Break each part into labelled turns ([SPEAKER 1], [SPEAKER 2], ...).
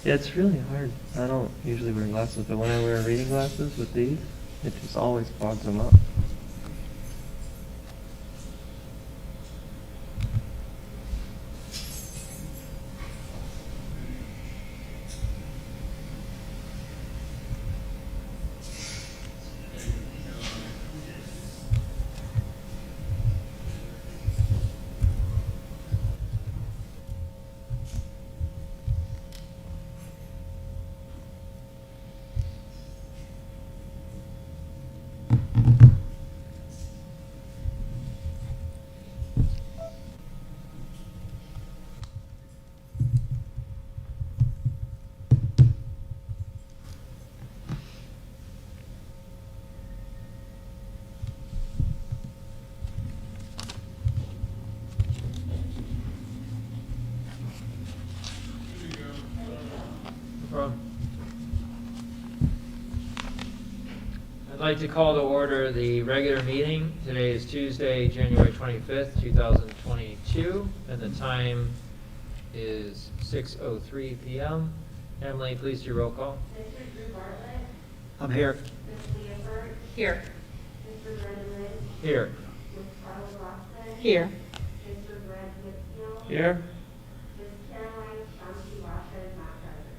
[SPEAKER 1] Yeah, it's really hard. I don't usually wear glasses, but when I wear reading glasses with these, it just always fogs them up.
[SPEAKER 2] I'd like to call to order the regular meeting. Today is Tuesday, January 25th, 2022, and the time is 6:03 p.m. Emily, please do roll call.
[SPEAKER 3] Mr. Drew Bartlett.
[SPEAKER 4] I'm here.
[SPEAKER 3] Ms. Leopard.
[SPEAKER 5] Here.
[SPEAKER 3] Mr. Brendan Lynn.
[SPEAKER 2] Here.
[SPEAKER 3] Ms. Carla Roxton.
[SPEAKER 5] Here.
[SPEAKER 3] Mr. Brent Whitfield.
[SPEAKER 1] Here?
[SPEAKER 3] Ms. Caroline Chomsky Washer is not present.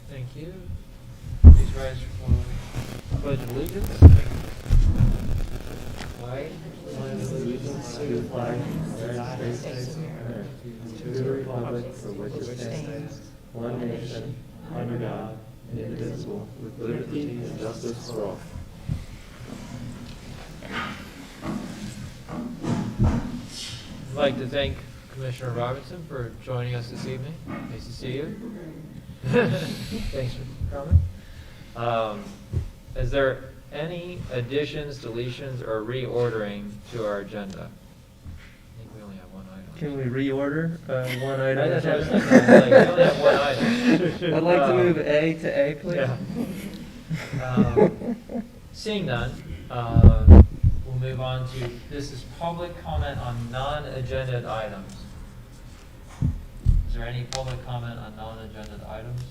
[SPEAKER 2] Thank you. Please rise for pledge of allegiance. I
[SPEAKER 1] pledge allegiance to the flag of the United States of America, to the republic for which it stands, one nation, under God, indivisible, with liberty and justice for all.
[SPEAKER 2] I'd like to thank Commissioner Robinson for joining us this evening. Nice to see you. Thanks for coming. Is there any additions, deletions, or reordering to our agenda? I think we only have one item.
[SPEAKER 1] Can we reorder one item?
[SPEAKER 2] That's what I was thinking. We only have one item.
[SPEAKER 1] I'd like to move A to A, please.
[SPEAKER 2] Yeah. Seeing none, we'll move on to, this is public comment on non-agenda items. Is there any public comment on non-agenda items?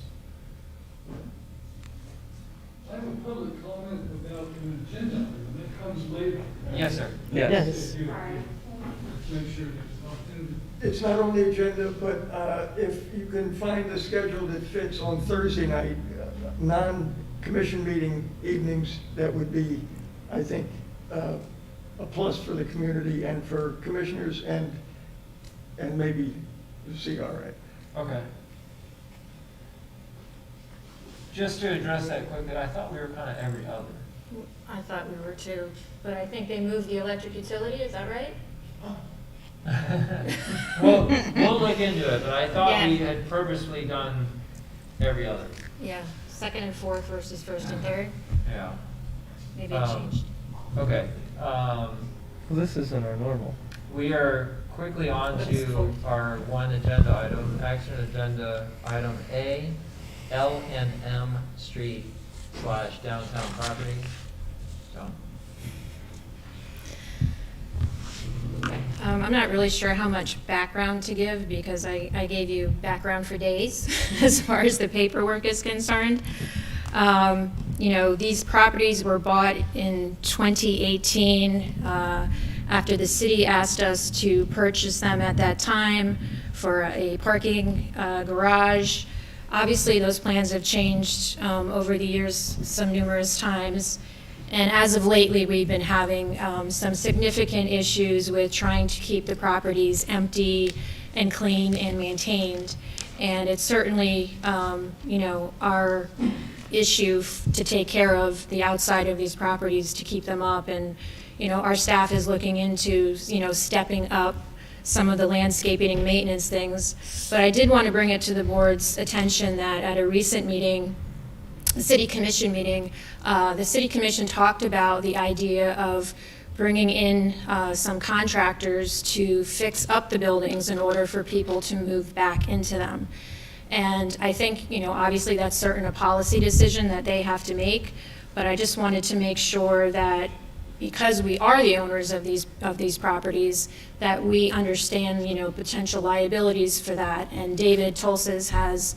[SPEAKER 6] I have a public comment about an agenda item that comes later.
[SPEAKER 2] Yes, sir.
[SPEAKER 1] Yes.
[SPEAKER 6] If you- Make sure it's not on the agenda, but if you can find a schedule that fits on Thursday night, non-commission meeting evenings, that would be, I think, a plus for the community and for commissioners and maybe the CRA.
[SPEAKER 2] Okay. Just to address that quickly, I thought we were kind of every other.
[SPEAKER 5] I thought we were too, but I think they moved the electric utility, is that right?
[SPEAKER 2] Well, we'll look into it, but I thought
[SPEAKER 5] Yeah.
[SPEAKER 2] we had purposely done every other.
[SPEAKER 5] Yeah, second and fourth versus first and third,
[SPEAKER 2] Yeah.
[SPEAKER 5] maybe it changed.
[SPEAKER 2] Okay.
[SPEAKER 1] Well, this isn't our normal.
[SPEAKER 2] We are quickly on
[SPEAKER 5] But it's
[SPEAKER 2] to
[SPEAKER 5] full.
[SPEAKER 2] our one agenda item, action agenda item A, L&M Street / downtown property. John?
[SPEAKER 5] I'm not really sure how much background to give because I gave you background for days as far as the paperwork is concerned. You know, these properties were bought in 2018 after the city asked us to purchase them at that time for a parking garage. Obviously, those plans have changed over the years some numerous times. And as of lately, we've been having some significant issues with trying to keep the properties empty and clean and maintained. And it's certainly, you know, our issue to take care of the outside of these properties to keep them up. And, you know, our staff is looking into, you know, stepping up some of the landscaping and maintenance things. But I did want to bring it to the board's attention that at a recent meeting, the City Commission meeting, the City Commission talked about the idea of bringing in some contractors to fix up the buildings in order for people to move back into them. And I think, you know, obviously that's certain a policy decision that they have to make, but I just wanted to make sure that because we are the owners of these properties, that we understand, potential liabilities for that. And David Tolses has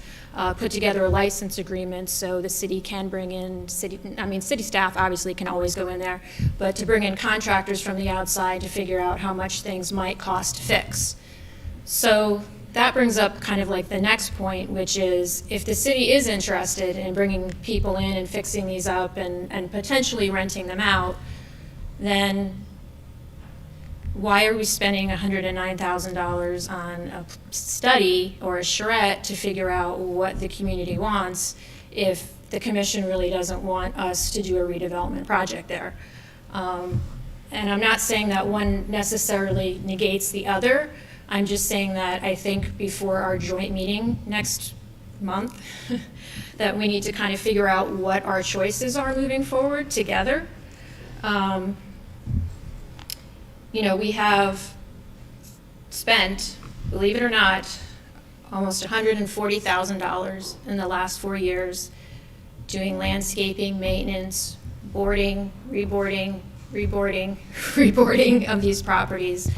[SPEAKER 5] put together a license agreement so the city can bring in city staff obviously can always go in there, but to bring in contractors from the outside to figure out how much things might cost to fix. So that brings up kind of like the next point, which is if the city is interested in bringing people in and fixing these up and potentially renting them out, then why are we spending $109,000 on a study or a charrette to figure out what the community wants if the commission really doesn't want us to do a redevelopment project there? And I'm not saying that one necessarily negates the other. I'm just saying that I think before our joint meeting next month that we need to kind of figure out what our choices are moving forward together. We have spent, believe it or not, almost $140,000 in the last 4 years doing landscaping, maintenance, boarding, reboarding of these properties.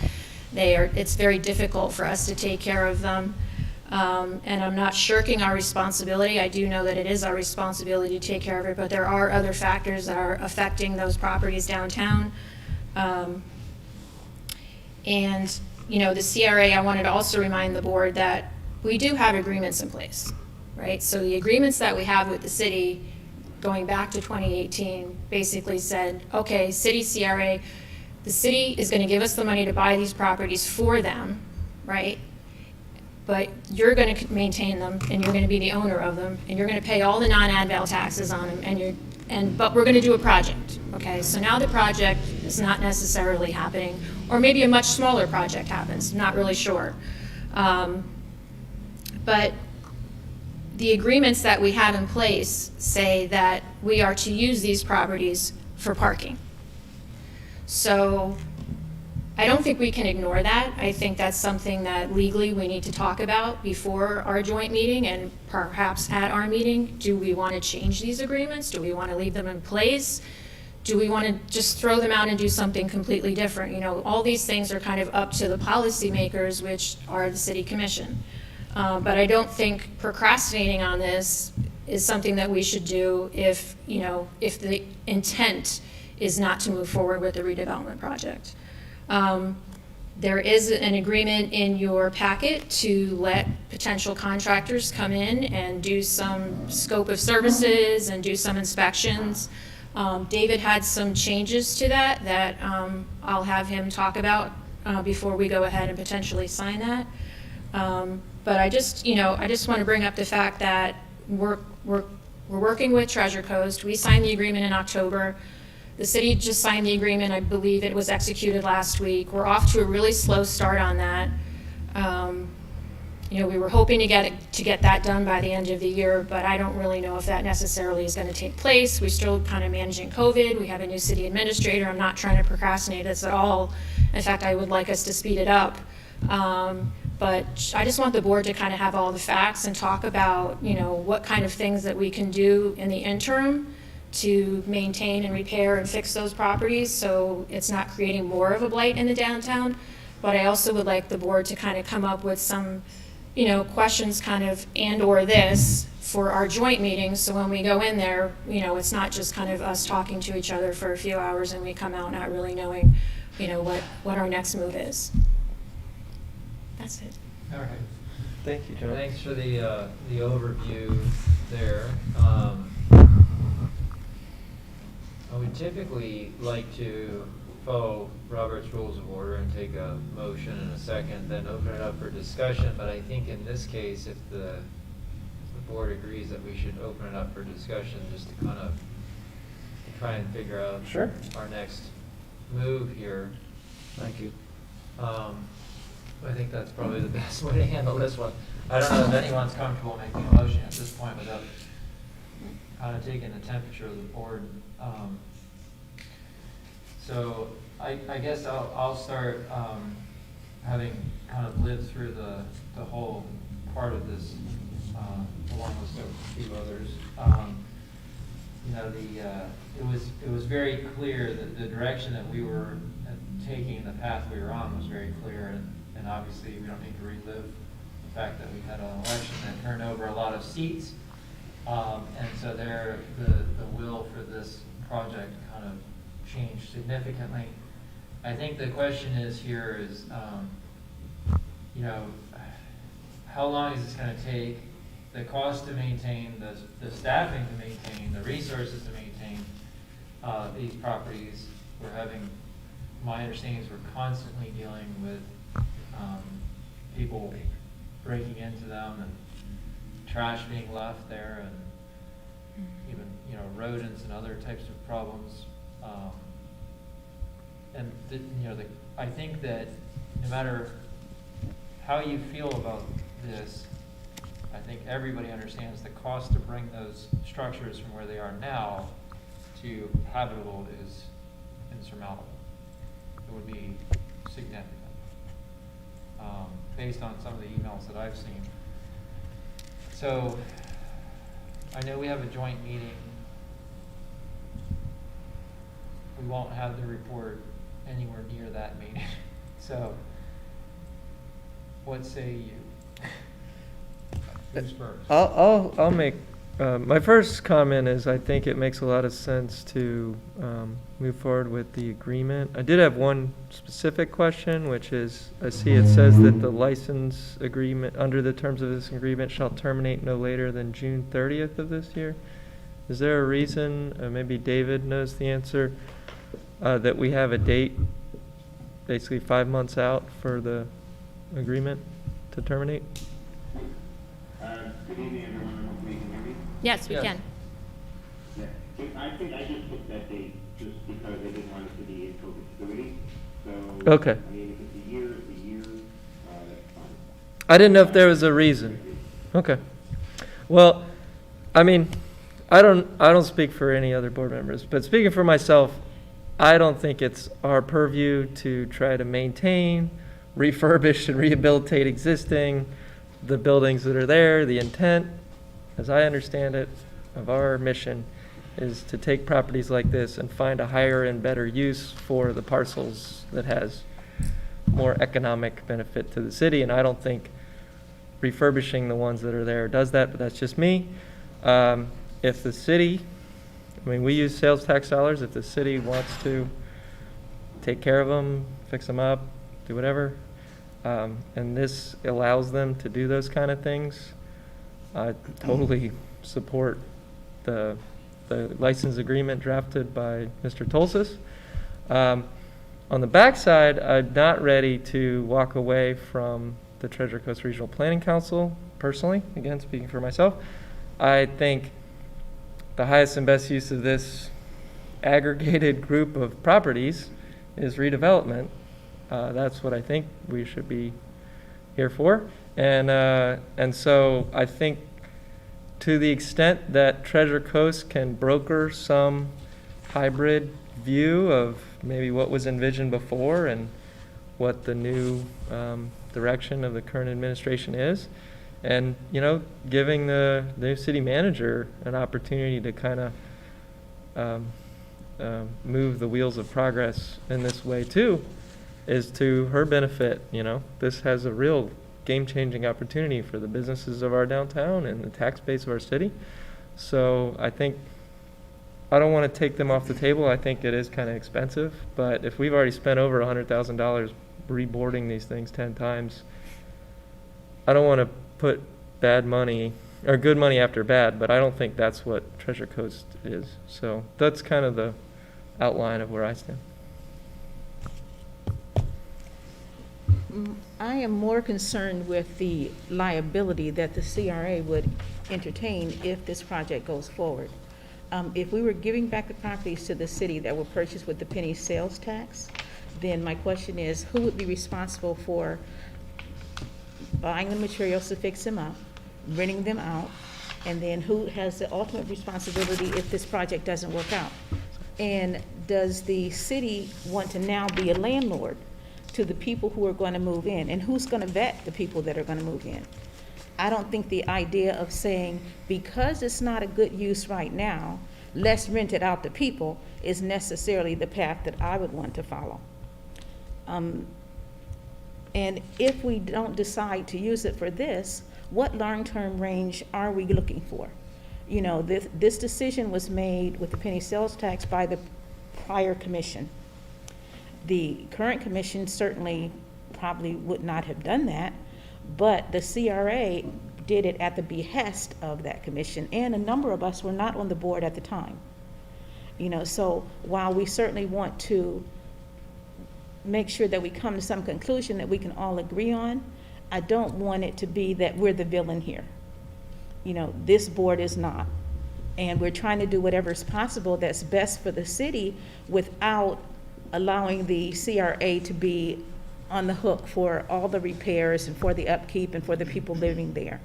[SPEAKER 5] It's very difficult for us to take care of them. And I'm not shirking our responsibility. I do know that it is our responsibility to take care of it, but there are other factors that are affecting those properties downtown. And the CRA, I wanted to also remind the board that we do have agreements in place, right? So the agreements that we have with the city going back to 2018 basically said, okay, city CRA, the city is going to give us the money to buy these properties for them, right? But you're going to maintain them, and you're going to be the owner of them, and you're going to pay all the non-ad val taxes on them, but we're going to do a project, okay? So now the project is not necessarily happening, or maybe a much smaller project happens, I'm not really sure. But the agreements that we have in place say that we are to use these properties for parking. So I don't think we can ignore that. I think that's something that legally we need to talk about before our joint meeting and perhaps at our meeting. Do we want to change these agreements? Do we want to leave them in place? Do we want to just throw them out and do something completely different? All these things are kind of up to the policymakers, which are the city commission. But I don't think procrastinating on this is something that we should do if the intent is not to move forward with the redevelopment project. There is an agreement in your packet to let potential contractors come in and do some scope of services and do some inspections. David had some changes to that I'll have him talk about before we go ahead and potentially sign that. But I just want to bring up the fact that we're working with Treasure Coast. We signed the agreement in October. The city just signed the agreement. I believe it was executed last week. We're off to a really slow start on that. We were hoping to get that done by the end of the year, but I don't really know if that necessarily is going to take place. We're still kind of managing COVID. We have a new city administrator. I'm not trying to procrastinate this at all. In fact, I would like us to speed it up. But I just want the board to kind of have all the facts and talk about, what kind of things that we can do in the interim to maintain and repair and fix those properties so it's not creating more of a blight in the downtown. But I also would like the board to kind of come up with some, questions kind of and/or this for our joint meetings. So when we go in there, it's not just kind of us talking to each other for a few hours and we come out not really knowing, what our next move is. That's it.
[SPEAKER 2] All right.
[SPEAKER 1] Thank you, John.
[SPEAKER 2] Thanks for the overview there. I would typically like to follow Robert's Rules of Order and take a motion and a second, then open it up for discussion. But I think in this case, if the board agrees that we should open it up for discussion, just to kind of try and figure out
[SPEAKER 1] Sure.
[SPEAKER 2] our next move here.
[SPEAKER 1] Thank you.
[SPEAKER 2] I think that's probably the best way to handle this one. I don't know if anyone's comfortable making a motion at this point without kind of taking the temperature of the board. So I guess I'll start having kind of lived through the whole part of this along with a few others. it was very clear that the direction that we were taking, the path we were on was very clear, and obviously we don't need to relive the fact that we had an election that turned over a lot of seats, and so the will for this project kind of changed significantly. I think the question is how long is this going to take? The cost to maintain, the staffing to maintain, the resources to maintain these properties. My understanding is we're constantly dealing with people breaking into them and trash being left there, and even rodents and other types of problems. I think that no matter how you feel about this, I think everybody understands the cost to bring those structures from where they are now to habitable is insurmountable. It would be significant, based on some of the emails that I've seen. So I know we have a joint meeting. We won't have the report anywhere near that meeting. So what say you? Who's first?
[SPEAKER 1] I'll make, my first comment is I think it makes a lot of sense to move forward with the agreement. I did have one specific question, which is, I see it says that the license agreement, under the terms of this agreement, shall terminate no later than June 30th of this year. Is there a reason, maybe David knows the answer, that we have a date, basically 5 months out for the agreement to terminate?
[SPEAKER 4] Good evening, everyone. Hopefully you can hear me.
[SPEAKER 5] Yes, we
[SPEAKER 2] Yes.
[SPEAKER 5] can.
[SPEAKER 4] Yeah. I think I just put that date just because I didn't want it to be in perpetuity. So,
[SPEAKER 1] Okay.
[SPEAKER 4] I mean, if it's a year, it's a year. That's fine.
[SPEAKER 1] I didn't know if there was a reason. Okay. Well, I mean, I don't speak for any other board members, but speaking for myself, I don't think it's our purview to try to maintain, refurbish, and rehabilitate the buildings that are there. The intent, as I understand it, of our mission is to take properties like this and find a higher and better use for the parcels that has more economic benefit to the city. And I don't think refurbishing the ones that are there does that, but that's just me. If the city, I mean, we use sales tax dollars. If the city wants to take care of them, fix them up, do whatever, and this allows them to do those kind of things, I totally support the license agreement drafted by Mr. Tolsis. On the backside, I'm not ready to walk away from the Treasure Coast Regional Planning Council, personally, again, speaking for myself. I think the highest and best use of this aggregated group of properties is redevelopment. That's what I think we should be here for. And so I think to the extent that Treasure Coast can broker some hybrid view of maybe what was envisioned before and what the new direction of the current administration is, and giving the new city manager an opportunity to kind of move the wheels of progress in this way too, is to her benefit. This has a real game-changing opportunity for the businesses of our downtown and the tax base of our city. So I think I don't want to take them off the table. I think it is kind of expensive, but if we've already spent over $100,000 reboarding these things 10 times, I don't want to put bad money or good money after bad, but I don't think that's what Treasure Coast is. So that's kind of the outline of where I stand.
[SPEAKER 7] I am more concerned with the liability that the CRA would entertain if this project goes forward. If we were giving back the properties to the city that were purchased with the penny sales tax, then my question is, who would be responsible for buying the materials to fix them up, renting them out, and then who has the ultimate responsibility if this project doesn't work out? And does the city want to now be a landlord to the people who are going to move in? And who's going to vet the people that are going to move in? I don't think the idea of saying, because it's not a good use right now, let's rent it out to people is necessarily the path that I would want to follow. And if we don't decide to use it for this, what long-term range are we looking for? You know, this decision was made with the penny sales tax by the prior commission. The current commission certainly probably would not have done that, but the CRA did it at the behest of that commission, and a number of us were not on the board at the time. You know, so while we certainly want to make sure that we come to some conclusion that we can all agree on, I don't want it to be that we're the villain here. You know, this board is not. And we're trying to do whatever is possible that's best for the city without allowing the CRA to be on the hook for all the repairs and for the upkeep and for the people living there.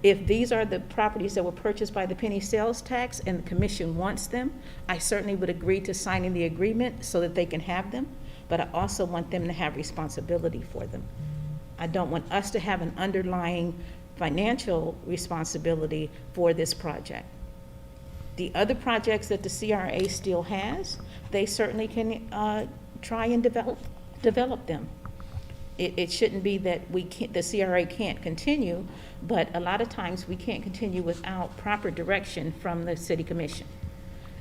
[SPEAKER 7] If these are the properties that were purchased by the penny sales tax and the commission wants them, I certainly would agree to signing the agreement so that they can have them, but I also want them to have responsibility for them. I don't want us to have an underlying financial responsibility for this project. The other projects that the CRA still has, they certainly can try and develop them. It shouldn't be that the CRA can't continue, but a lot of times we can't continue without proper direction from the city commission.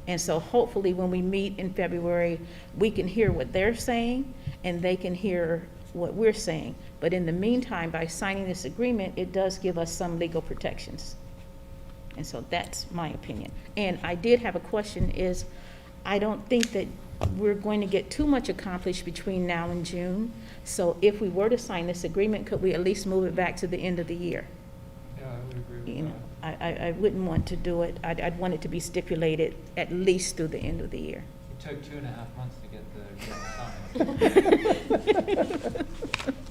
[SPEAKER 7] And so hopefully when we meet in February, we can hear what they're saying and they can hear what we're saying. But in the meantime, by signing this agreement, it does give us some legal protections. And so that's my opinion. And I did have a question is, I don't think that we're going to get too much accomplished between now and June. So if we were to sign this agreement, could we at least move it back to the end of the year?
[SPEAKER 2] Yeah, I would agree with
[SPEAKER 7] You know,
[SPEAKER 2] that.
[SPEAKER 7] I wouldn't want to do it. I'd want it to be stipulated at least through the end of the year.
[SPEAKER 2] It took 2.5 months to get the agreement signed.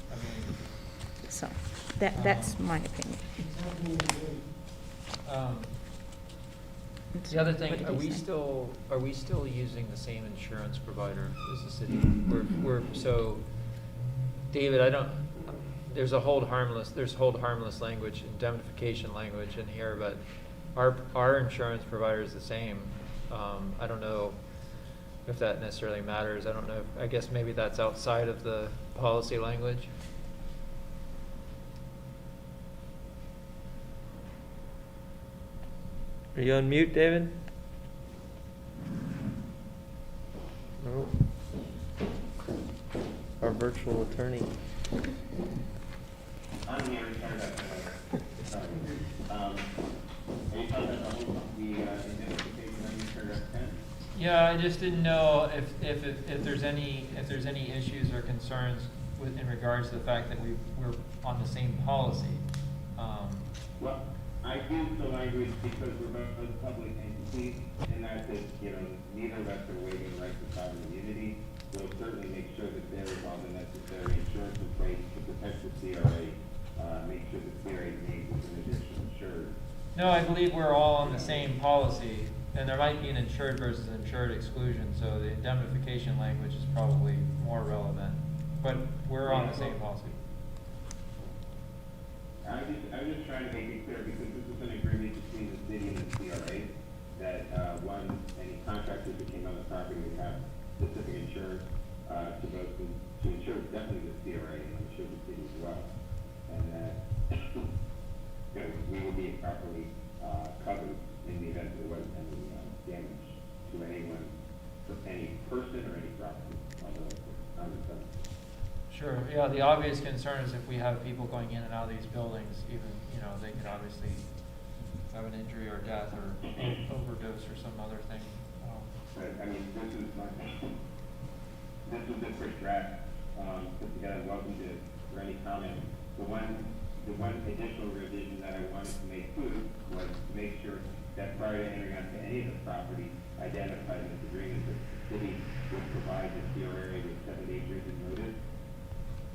[SPEAKER 2] I mean,
[SPEAKER 7] So that's my opinion.
[SPEAKER 2] The other thing,
[SPEAKER 7] What did
[SPEAKER 2] are
[SPEAKER 7] you
[SPEAKER 2] we
[SPEAKER 7] say?
[SPEAKER 2] still using the same insurance provider as the city? So, David, there's hold harmless language, indemnification language in here, but our insurance provider is the same. I don't know if that necessarily matters. I don't know, I guess maybe that's outside of the policy language.
[SPEAKER 1] Are you on mute, David? No. Our virtual attorney.
[SPEAKER 4] I'm here, sorry about that. Sorry. Any comments on the identification of paragraph 10?
[SPEAKER 2] Yeah, I just didn't know if there's any issues or concerns in regards to the fact that we're on the same policy.
[SPEAKER 4] Well, I do so language because we're both public entities, and that's it, neither of us are waiving rights to sovereign immunity. We'll certainly make sure that there is all the necessary insurance in place to protect the CRA, make sure the CRA is named as an additional insured.
[SPEAKER 2] No, I believe we're all on the same policy, and there might be an insured versus insured exclusion, so the indemnification language is probably more relevant. But we're on the same policy.
[SPEAKER 4] I'm just trying to make it clear because this is an agreement between the city and the CRA that any contractors that came on the property would have specific insurance to insure definitely the CRA and insure the city as well, and that we will be properly covered in the event there was any damage to anyone, any person or any property on the site.
[SPEAKER 2] Sure, yeah, the obvious concern is if we have people going in and out of these buildings, even, they could obviously have an injury or death or overdose or some other thing.
[SPEAKER 4] But, I mean, this was the quick draft, put together. Welcome for any comment. The one additional revision that I wanted to make too was to make sure that prior to entering onto any of the property identified in this agreement, that the city would provide the CRA with 7 days written notice.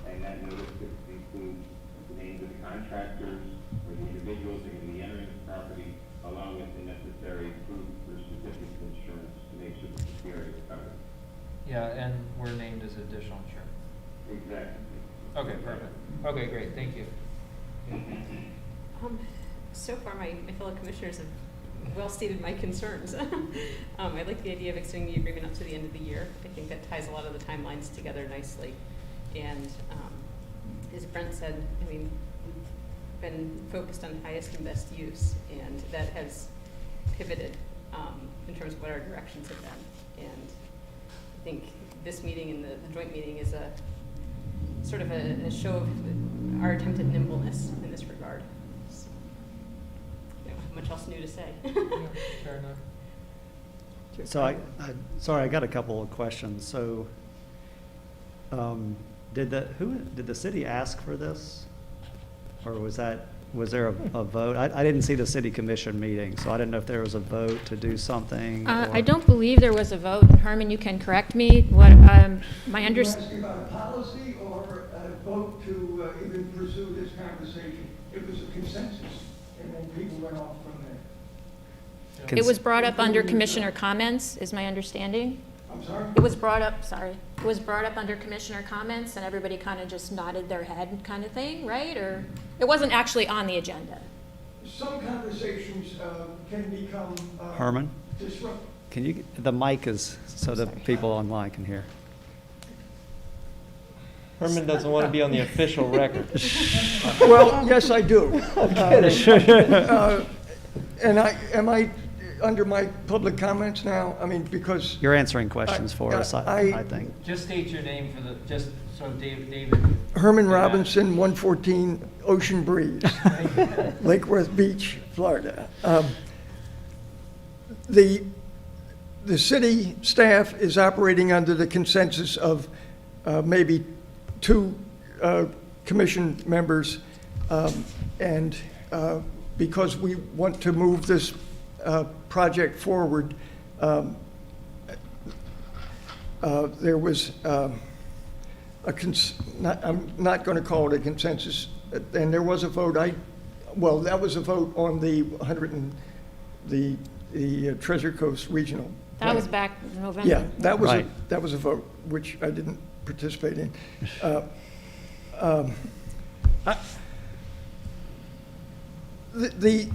[SPEAKER 4] And that notice could include the names of the contractors or the individuals that are going to be entering the property, along with the necessary proof or certificates of insurance to make sure that the CRA is covered.
[SPEAKER 2] Yeah, and we're named as additional insurance.
[SPEAKER 4] Exactly.
[SPEAKER 2] Okay, perfect. Okay, great, thank you.
[SPEAKER 8] So far, my fellow commissioners have well stated my concerns. I like the idea of extending the agreement up to the end of the year. I think that ties a lot of the timelines together nicely. And as Brent said, I mean, we've been focused on highest and best use, and that has pivoted in terms of what our directions have been. And I think this meeting and the joint meeting is a sort of a show of our attempt at nimbleness in this regard. So, I don't have much else new to say.
[SPEAKER 2] Yeah, fair enough.
[SPEAKER 9] So sorry, I got a couple of questions. So, did the city ask for this? Or was there a vote? I didn't see the city commission meeting, so I didn't know if there was a vote to do something.
[SPEAKER 5] I don't believe there was a vote. Herman, you can correct me. What, my
[SPEAKER 6] Are you
[SPEAKER 5] understanding.
[SPEAKER 6] asking about a policy or a vote to even pursue this conversation? It was a consensus, and then people went off from there.
[SPEAKER 5] It was brought up under commissioner comments, is my understanding.
[SPEAKER 6] I'm sorry?
[SPEAKER 5] It was brought up, it was brought up under commissioner comments, and everybody kind of just nodded their head kind of thing, right? Or, it wasn't actually on the agenda.
[SPEAKER 6] Some conversations can become
[SPEAKER 9] Herman,
[SPEAKER 6] disruptive.
[SPEAKER 9] the mic is, so the people online can hear.
[SPEAKER 1] Herman doesn't want to be on the official record.
[SPEAKER 6] Well, yes, I do. And am I under my public comments now? I mean, because
[SPEAKER 9] You're answering questions for us, I think.
[SPEAKER 2] Just state your name for the, just so David.
[SPEAKER 6] Herman Robinson, 114 Ocean Breeze, Lake Worth Beach, Florida. The city staff is operating under the consensus of maybe 2 commission members, and because we want to move this project forward, there was I'm not going to call it a consensus, and there was a vote. That was a vote on the Treasure Coast Regional.
[SPEAKER 5] That was back in November.
[SPEAKER 6] Yeah, that was
[SPEAKER 9] Right.
[SPEAKER 6] that was a vote which I didn't participate in. The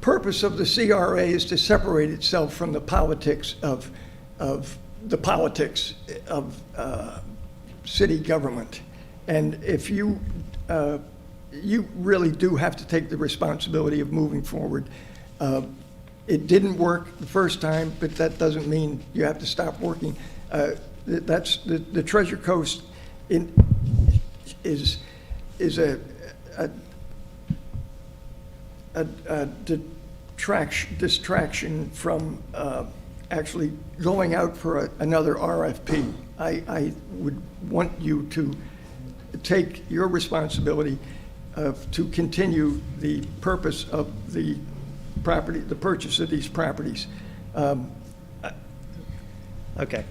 [SPEAKER 6] purpose of the CRA is to separate itself from the politics of city government. And if you really do have to take the responsibility of moving forward. It didn't work the first time, but that doesn't mean you have to stop working. That's the Treasure Coast is a distraction from actually going out for another RFP. I would want you to take your responsibility to continue the purpose of the property, the purchase of these properties.
[SPEAKER 9] Okay,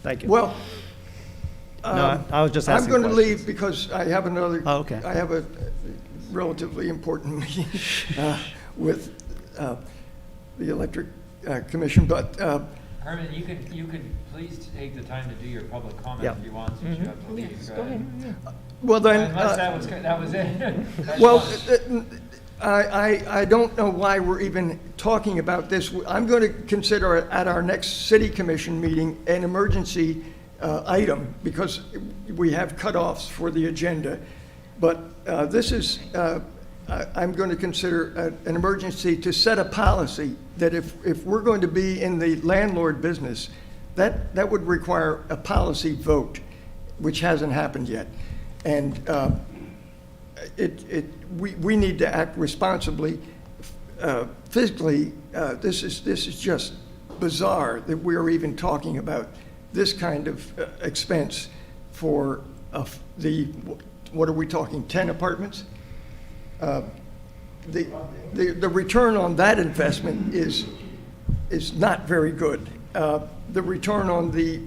[SPEAKER 9] thank you.
[SPEAKER 6] Well,
[SPEAKER 9] No, I was just
[SPEAKER 6] I'm
[SPEAKER 9] asking
[SPEAKER 6] going to
[SPEAKER 9] questions.
[SPEAKER 6] leave because I have another.
[SPEAKER 9] Oh, okay.
[SPEAKER 6] I have a relatively important meeting with the Electric Commission, but
[SPEAKER 2] Herman, you could please take the time to do your public comment
[SPEAKER 9] Yeah.
[SPEAKER 2] if you want, since you have to leave.
[SPEAKER 7] Yes,
[SPEAKER 2] Go
[SPEAKER 7] go
[SPEAKER 2] ahead.
[SPEAKER 7] ahead.
[SPEAKER 6] well then.
[SPEAKER 2] Unless that was it. That's
[SPEAKER 6] Well,
[SPEAKER 2] fine.
[SPEAKER 6] I don't know why we're even talking about this. I'm going to consider it at our next city commission meeting an emergency item because we have cutoffs for the agenda. But this is, I'm going to consider an emergency to set a policy that if we're going to be in the landlord business, that would require a policy vote, which hasn't happened yet. And we need to act responsibly. Physically, this is just bizarre that we're even talking about this kind of expense for what are we talking, 10 apartments? The return on that investment is not very good. The return on the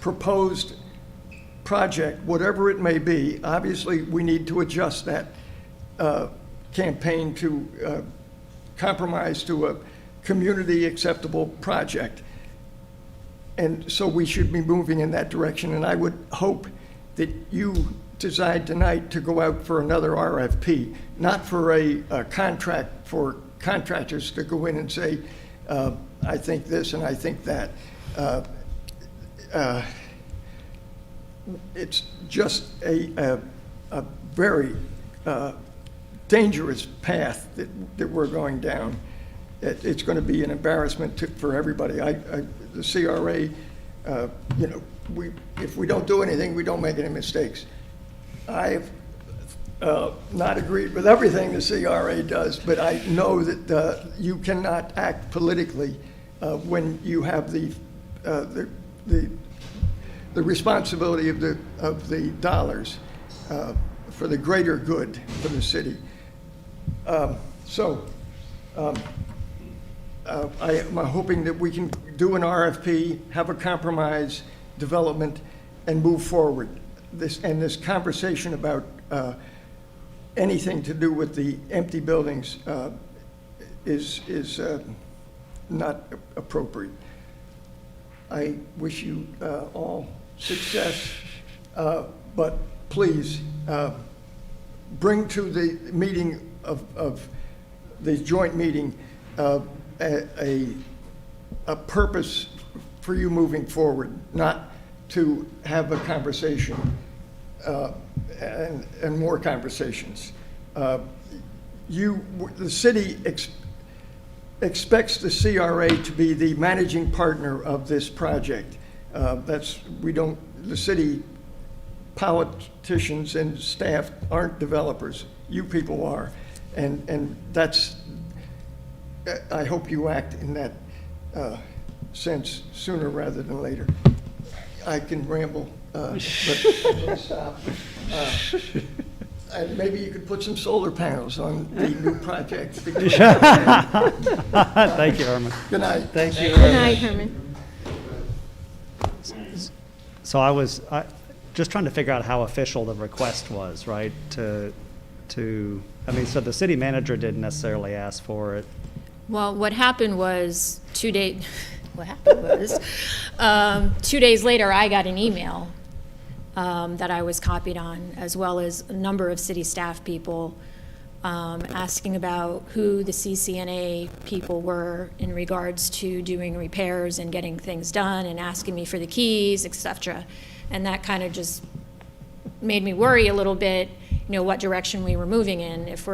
[SPEAKER 6] proposed project, whatever it may be, obviously we need to adjust that campaign to compromise to a community acceptable project. And so we should be moving in that direction. And I would hope that you decide tonight to go out for another RFP, not for a contract for contractors to go in and say, I think this and I think that. It's just a very dangerous path that we're going down. It's going to be an embarrassment for everybody. The CRA, if we don't do anything, we don't make any mistakes. I've not agreed with everything the CRA does, but I know that you cannot act politically when you have the responsibility of the dollars for the greater good for the city. I'm hoping that we can do an RFP, have a compromise development, and move forward. This conversation about anything to do with the empty buildings is not appropriate. I wish you all success, but please bring to the meeting of the joint meeting a purpose for you moving forward, not to have a conversation and more conversations. The city expects the CRA to be the managing partner of this project. The city politicians and staff aren't developers. You people are. And that's, I hope you act in that sense sooner rather than later. I can ramble, but I'm gonna stop. And maybe you could put some solar panels on the new project.
[SPEAKER 9] Thank you, Herman.
[SPEAKER 6] Good night.
[SPEAKER 9] Thank you.
[SPEAKER 7] Good night, Herman.
[SPEAKER 9] So I was just trying to figure out how official the request was, right? So the city manager didn't necessarily ask for it.
[SPEAKER 5] Well, what happened was 2 days later, I got an email that I was copied on, as well as a number of city staff people asking about who the CCNA people were in regards to doing repairs and getting things done, and asking me for the keys, etc. And that kind of just made me worry a little bit, what direction we were moving in. If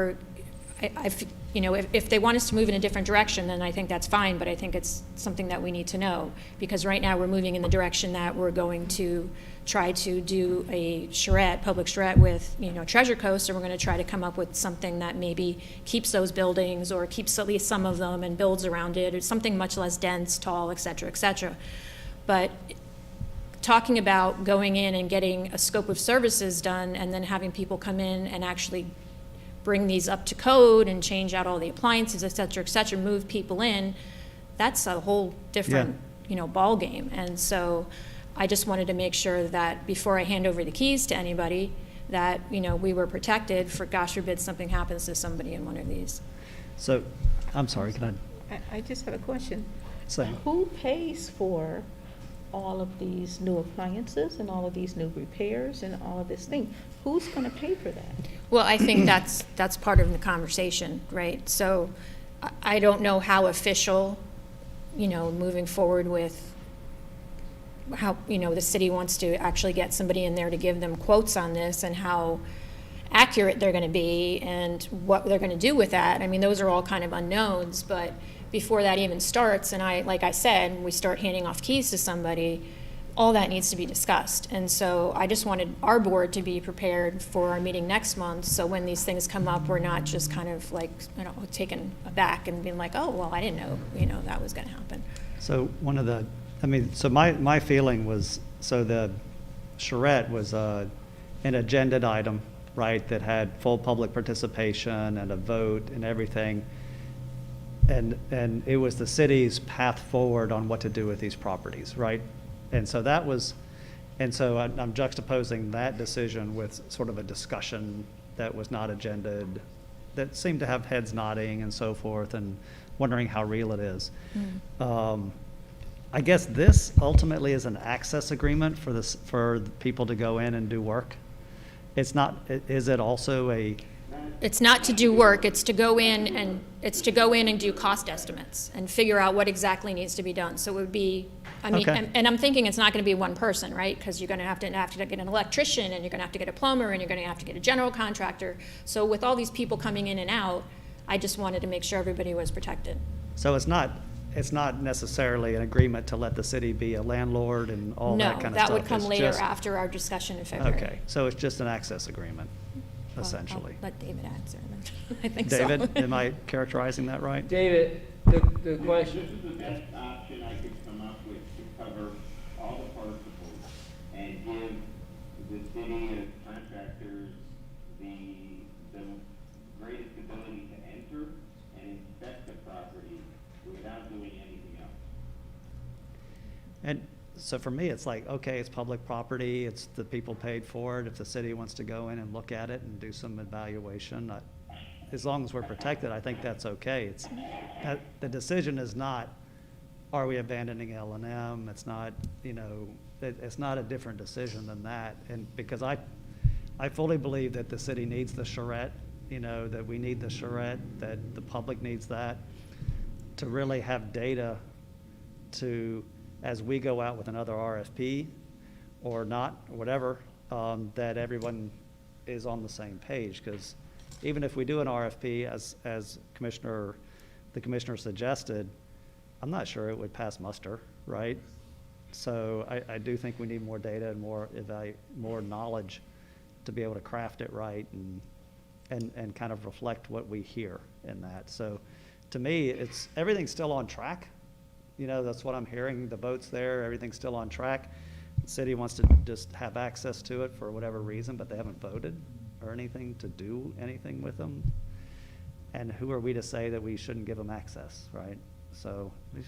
[SPEAKER 5] they want us to move in a different direction, then I think that's fine, but I think it's something that we need to know, because right now we're moving in the direction that we're going to try to do a charrette, public charrette with, Treasure Coast, and we're going to try to come up with something that maybe keeps those buildings, or keeps at least some of them and builds around it, or something much less dense, tall, et cetera, et cetera. But talking about going in and getting a scope of services done, and then having people come in and actually bring these up to code and change out all the appliances, et cetera, move people in, that's a whole different, ball game. And so I just wanted to make sure that before I hand over the keys to anybody, that, we were protected for, gosh forbid, something happens to somebody in one of these.
[SPEAKER 9] So, I'm sorry, can
[SPEAKER 7] I just have a question.
[SPEAKER 9] Say.
[SPEAKER 7] Who pays for all of these new appliances and all of these new repairs and all of this thing? Who's going to pay for that?
[SPEAKER 5] Well, I think that's part of the conversation, right? So I don't know how official, moving forward with how, the city wants to actually get somebody in there to give them quotes on this, and how accurate they're going to be, and what they're going to do with that. I mean, those are all kind of unknowns, but before that even starts, and like I said, we start handing off keys to somebody, all that needs to be discussed. And so I just wanted our board to be prepared for our meeting next month, so when these things come up, we're not just kind of like, taken aback and being like, oh, well, I didn't know, that was going to happen.
[SPEAKER 9] So my feeling was, so the charrette was an agended item, right, that had full public participation and a vote and everything. And it was the city's path forward on what to do with these properties, right? And so I'm juxtaposing that decision with sort of a discussion that was not agended, that seemed to have heads nodding and so forth, and wondering how real it is. I guess this ultimately is an access agreement for people to go in and do work. It's not, is it also
[SPEAKER 5] it's not to do work, it's to go in and do cost estimates and figure out what exactly needs to be done. So it would be, I mean,
[SPEAKER 9] Okay.
[SPEAKER 5] and I'm thinking it's not gonna be one person, right? Because you're gonna have to get an electrician, and you're gonna have to get a plumber, and you're gonna have to get a general contractor. So with all these people coming in and out, I just wanted to make sure everybody was protected.
[SPEAKER 9] So it's not necessarily an agreement to let the city be a landlord and all that kind of
[SPEAKER 5] No, that
[SPEAKER 9] stuff.
[SPEAKER 5] would come
[SPEAKER 9] It's
[SPEAKER 5] later
[SPEAKER 9] just-
[SPEAKER 5] after our discussion in February.
[SPEAKER 9] Okay, so it's just an access agreement,
[SPEAKER 5] Well,
[SPEAKER 9] essentially.
[SPEAKER 5] I'll let David answer then. I think so.
[SPEAKER 9] David, am I characterizing that right?
[SPEAKER 2] David, the
[SPEAKER 4] This
[SPEAKER 2] question,
[SPEAKER 4] is the best option I could come up with to cover all the participles and give the city as contractors the greatest ability to enter and inspect the property without doing anything else.
[SPEAKER 9] And so for me, it's like, okay, it's public property, it's the people paid for it. If the city wants to go in and look at it and do some evaluation, as long as we're protected, I think that's okay. The decision is not, are we abandoning L&M? It's not, it's not a different decision than that. And because I fully believe that the city needs the charrette, that we need the charrette, that the public needs that, to really have data to, as we go out with another RFP or not, or whatever, that everyone is on the same page. Because even if we do an RFP, as the commissioner suggested, I'm not sure it would pass muster, right? So I do think we need more data and more knowledge to be able to craft it right and kind of reflect what we hear in that. So to me, everything's still on track. That's what I'm hearing. The vote's there, everything's still on track. The city wants to just have access to it for whatever reason, but they haven't voted or anything to do anything with them. And who are we to say that we shouldn't give them access, right? So it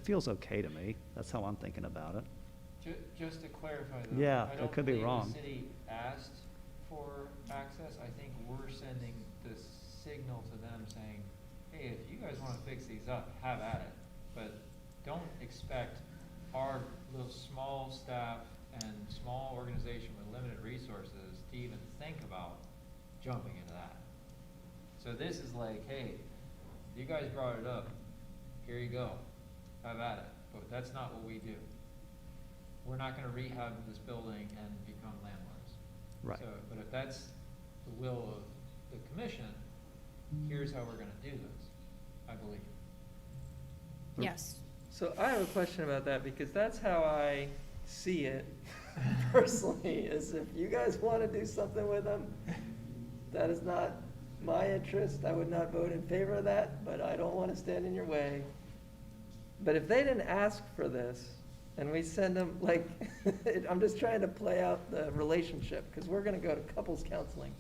[SPEAKER 9] feels okay to me. That's how I'm thinking about it.
[SPEAKER 2] just to clarify though.
[SPEAKER 9] Yeah,
[SPEAKER 2] I
[SPEAKER 9] it
[SPEAKER 2] don't
[SPEAKER 9] could be
[SPEAKER 2] believe
[SPEAKER 9] wrong.
[SPEAKER 2] The city asked for access. I think we're sending this signal to them saying, hey, if you guys want to fix these up, have at it. But don't expect our little small staff and small organization with limited resources to even think about jumping into that. So this is like, hey, you guys brought it up, here you go, have at it. But that's not what we do. We're not gonna rehab this building and become landlords.
[SPEAKER 9] Right.
[SPEAKER 2] So, but if that's the will of the commission, here's how we're gonna do this, I believe.
[SPEAKER 5] Yes.
[SPEAKER 1] So I have a question about that, because that's how I see it personally, is if you guys want to do something with them, that is not my interest. I would not vote in favor of that, but I don't want to stand in your way. But if they didn't ask for this, and we send them, like, I'm just trying to play out the relationship, because we're going to go to couples counseling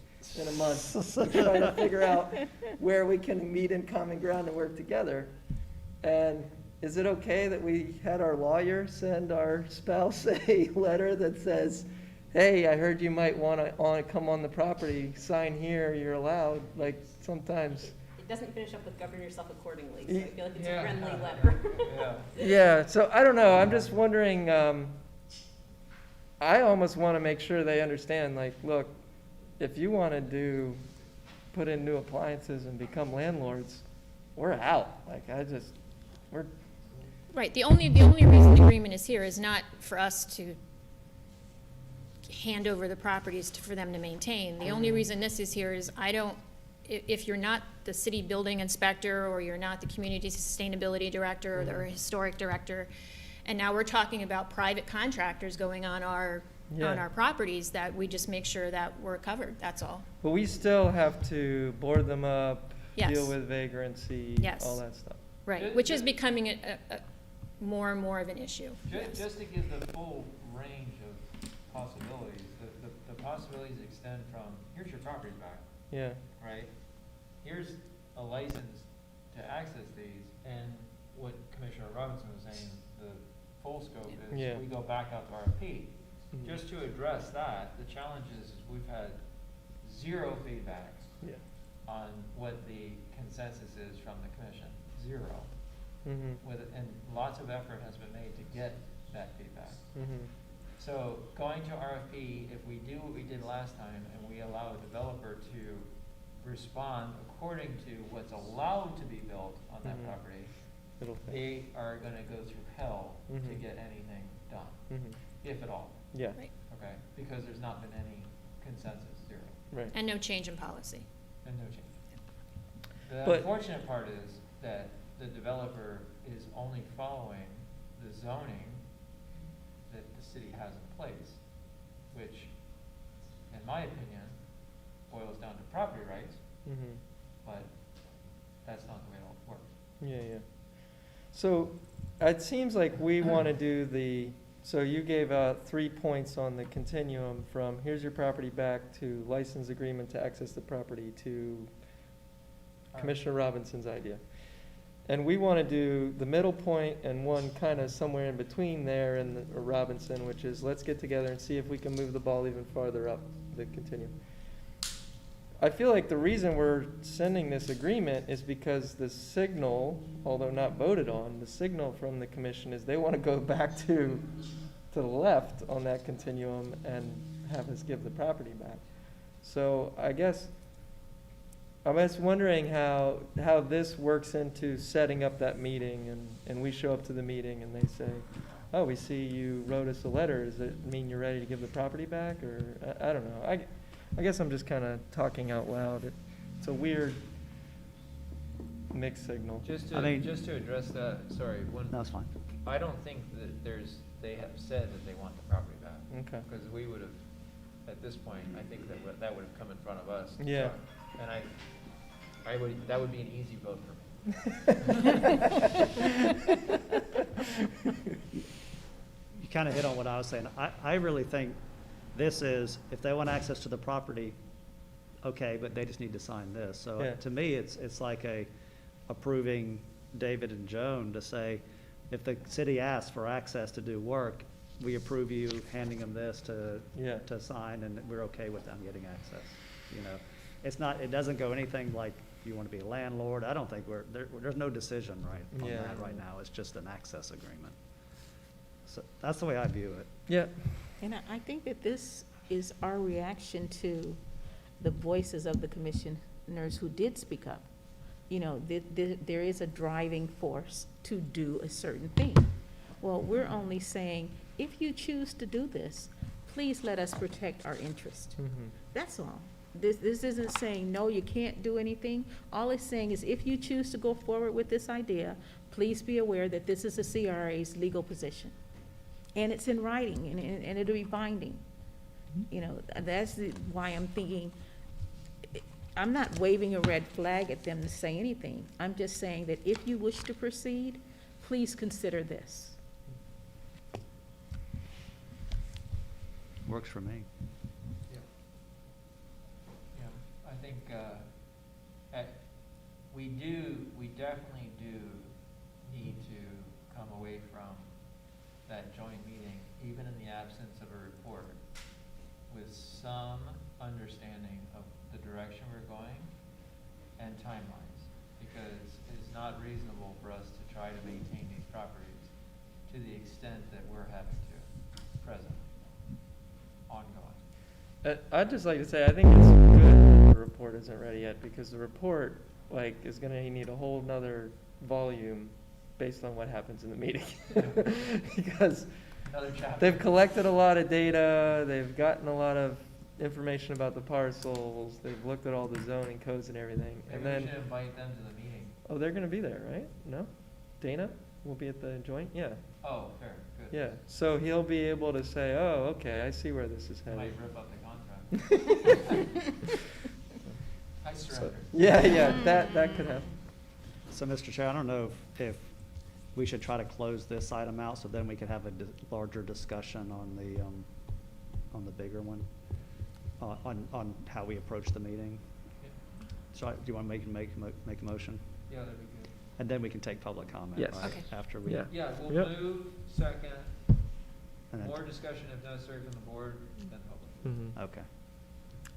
[SPEAKER 1] in a month, to try to figure out where we can meet in common ground and work together. And is it okay that we had our lawyer send our spouse a letter that says, hey, I heard you might want to come on the property, sign here, you're allowed, like sometimes.
[SPEAKER 8] It doesn't finish up with govern yourself accordingly, so I feel like it's
[SPEAKER 2] Yeah.
[SPEAKER 8] a friendly letter.
[SPEAKER 2] Yeah.
[SPEAKER 1] Yeah, so I don't know, I'm just wondering, I almost want to make sure they understand, like, look, if you want to put in new appliances and become landlords, we're out. Like, we're.
[SPEAKER 5] Right, the only reason the agreement is here is not for us to hand over the properties for them to maintain. The only reason this is here is if you're not the city building inspector, or you're not the community sustainability director, or the historic director, and now we're talking about private contractors going on our properties, that we just make sure that we're covered, that's all.
[SPEAKER 1] But we still have to board them up,
[SPEAKER 5] Yes.
[SPEAKER 1] deal with vagrancy,
[SPEAKER 5] Yes.
[SPEAKER 1] all that stuff.
[SPEAKER 5] Right, which is becoming a more and more of an issue. Yes.
[SPEAKER 2] Just to give the full range of possibilities, the possibilities extend from, here's your property back,
[SPEAKER 1] Yeah.
[SPEAKER 2] right? Here's a license to access these, and what Commissioner Robinson was saying, the full scope is,
[SPEAKER 1] Yeah.
[SPEAKER 2] we go back out to RFP.
[SPEAKER 1] Mhm.
[SPEAKER 2] Just to address that, the challenge is we've had zero feedback
[SPEAKER 1] Yeah.
[SPEAKER 2] on what the consensus is from the commission, zero.
[SPEAKER 1] Mm-hmm.
[SPEAKER 2] And lots of effort has been made to get that feedback.
[SPEAKER 1] Mm-hmm.
[SPEAKER 2] So going to RFP, if we do what we did last time and we allow a developer to respond according to what's allowed to be built on that
[SPEAKER 1] Mhm.
[SPEAKER 2] property,
[SPEAKER 1] It'll fit.
[SPEAKER 2] they are gonna go through hell to
[SPEAKER 1] Mhm.
[SPEAKER 2] get anything done,
[SPEAKER 1] Mhm.
[SPEAKER 2] if at all,
[SPEAKER 1] Yeah,
[SPEAKER 5] Right.
[SPEAKER 2] okay? Because there's not been any consensus, zero,
[SPEAKER 1] right.
[SPEAKER 5] And no change in policy.
[SPEAKER 2] and no change. The
[SPEAKER 1] But-
[SPEAKER 2] unfortunate part is that the developer is only following the zoning that the city has in place, which, in my opinion, boils down to property rights,
[SPEAKER 1] Mhm.
[SPEAKER 2] but that's not the way it works.
[SPEAKER 1] Yeah, yeah. So it seems like we want to do so you gave out 3 points on the continuum from here's your property back to license agreement to access the property to Commissioner Robinson's idea. And we want to do the middle point and one kind of somewhere in between there and Robinson, which is let's get together and see if we can move the ball even farther up the continuum. I feel like the reason we're sending this agreement is because the signal, although not voted on, the signal from the commission is they want to go back to the left on that continuum and have us give the property back. So I guess I'm just wondering how this works into setting up that meeting and we show up to the meeting and they say, oh, we see you wrote us a letter. Does it mean you're ready to give the property back? Or I don't know. I guess I'm just kind of talking out loud. It's a weird mixed signal.
[SPEAKER 2] Just
[SPEAKER 9] I mean-
[SPEAKER 2] to address that, sorry,
[SPEAKER 9] That's fine.
[SPEAKER 2] I don't think that they have said that they want the property back.
[SPEAKER 1] Okay.
[SPEAKER 2] Because we would have, at this point, I think that would have come in front of us.
[SPEAKER 1] Yeah.
[SPEAKER 2] And that would be an easy vote for me.
[SPEAKER 9] You kind of hit on what I was saying. I really think this is, if they want access to the property, okay, but they just need to sign this. So
[SPEAKER 1] Yeah.
[SPEAKER 9] to me, it's like approving David and Joan to say, if the city asks for access to do work, we approve you handing them this
[SPEAKER 1] Yeah.
[SPEAKER 9] to sign, and we're okay with them getting access. You know, it doesn't go anything like you want to be a landlord. I don't think there's no decision on
[SPEAKER 1] Yeah.
[SPEAKER 9] that right now. It's just an access agreement. So that's the way I view it.
[SPEAKER 1] Yeah.
[SPEAKER 7] And I think that this is our reaction to the voices of the commissioners who did speak up. You know, there is a driving force to do a certain thing. Well, we're only saying, if you choose to do this, please let us protect our interest.
[SPEAKER 1] Mhm.
[SPEAKER 7] That's all. This isn't saying, no, you can't do anything. All it's saying is, if you choose to go forward with this idea, please be aware that this is the CRA's legal position. And it's in writing, and it'll be binding. You know, that's why I'm thinking, I'm not waving a red flag at them to say anything. I'm just saying that if you wish to proceed, please consider this.
[SPEAKER 9] Works for me.
[SPEAKER 2] Yeah. Yeah, I think, we definitely do need to come away from that joint meeting, even in the absence of a report, with some understanding of the direction we're going and timelines, because it's not reasonable for us to try to maintain these properties to the extent that we're having to, present, ongoing.
[SPEAKER 1] I'd just like to say, I think it's good the report isn't ready yet, because the report, is gonna need a whole nother volume based on what happens in the meeting. Because
[SPEAKER 2] Another chapter.
[SPEAKER 1] they've collected a lot of data, they've gotten a lot of information about the parcels, they've looked at all the zoning codes and everything,
[SPEAKER 2] Maybe
[SPEAKER 1] and
[SPEAKER 2] we
[SPEAKER 1] then,
[SPEAKER 2] should invite them to the meeting.
[SPEAKER 1] oh, they're gonna be there, right? No? Dana will be at the joint? Yeah.
[SPEAKER 2] Oh, fair, good.
[SPEAKER 1] Yeah, so he'll be able to say, oh, okay, I see where this is
[SPEAKER 2] I
[SPEAKER 1] headed.
[SPEAKER 2] might rip up the contract. I
[SPEAKER 1] So-
[SPEAKER 2] surrender.
[SPEAKER 1] Yeah, that could happen.
[SPEAKER 9] So, Mr. Chair, I don't know if we should try to close this item out, so then we could have a larger discussion on the bigger one, on how we approach the meeting.
[SPEAKER 2] Yeah.
[SPEAKER 9] So, do you want to make a motion?
[SPEAKER 2] Yeah, that'd be good.
[SPEAKER 9] And then we can take public comment,
[SPEAKER 1] Yes.
[SPEAKER 9] right?
[SPEAKER 5] Okay.
[SPEAKER 9] After we.
[SPEAKER 1] Yeah.
[SPEAKER 2] Yeah, we'll
[SPEAKER 1] Yep.
[SPEAKER 2] move, second,
[SPEAKER 9] and then-
[SPEAKER 2] more discussion if necessary from the board, then public.
[SPEAKER 1] Mhm.
[SPEAKER 9] Okay.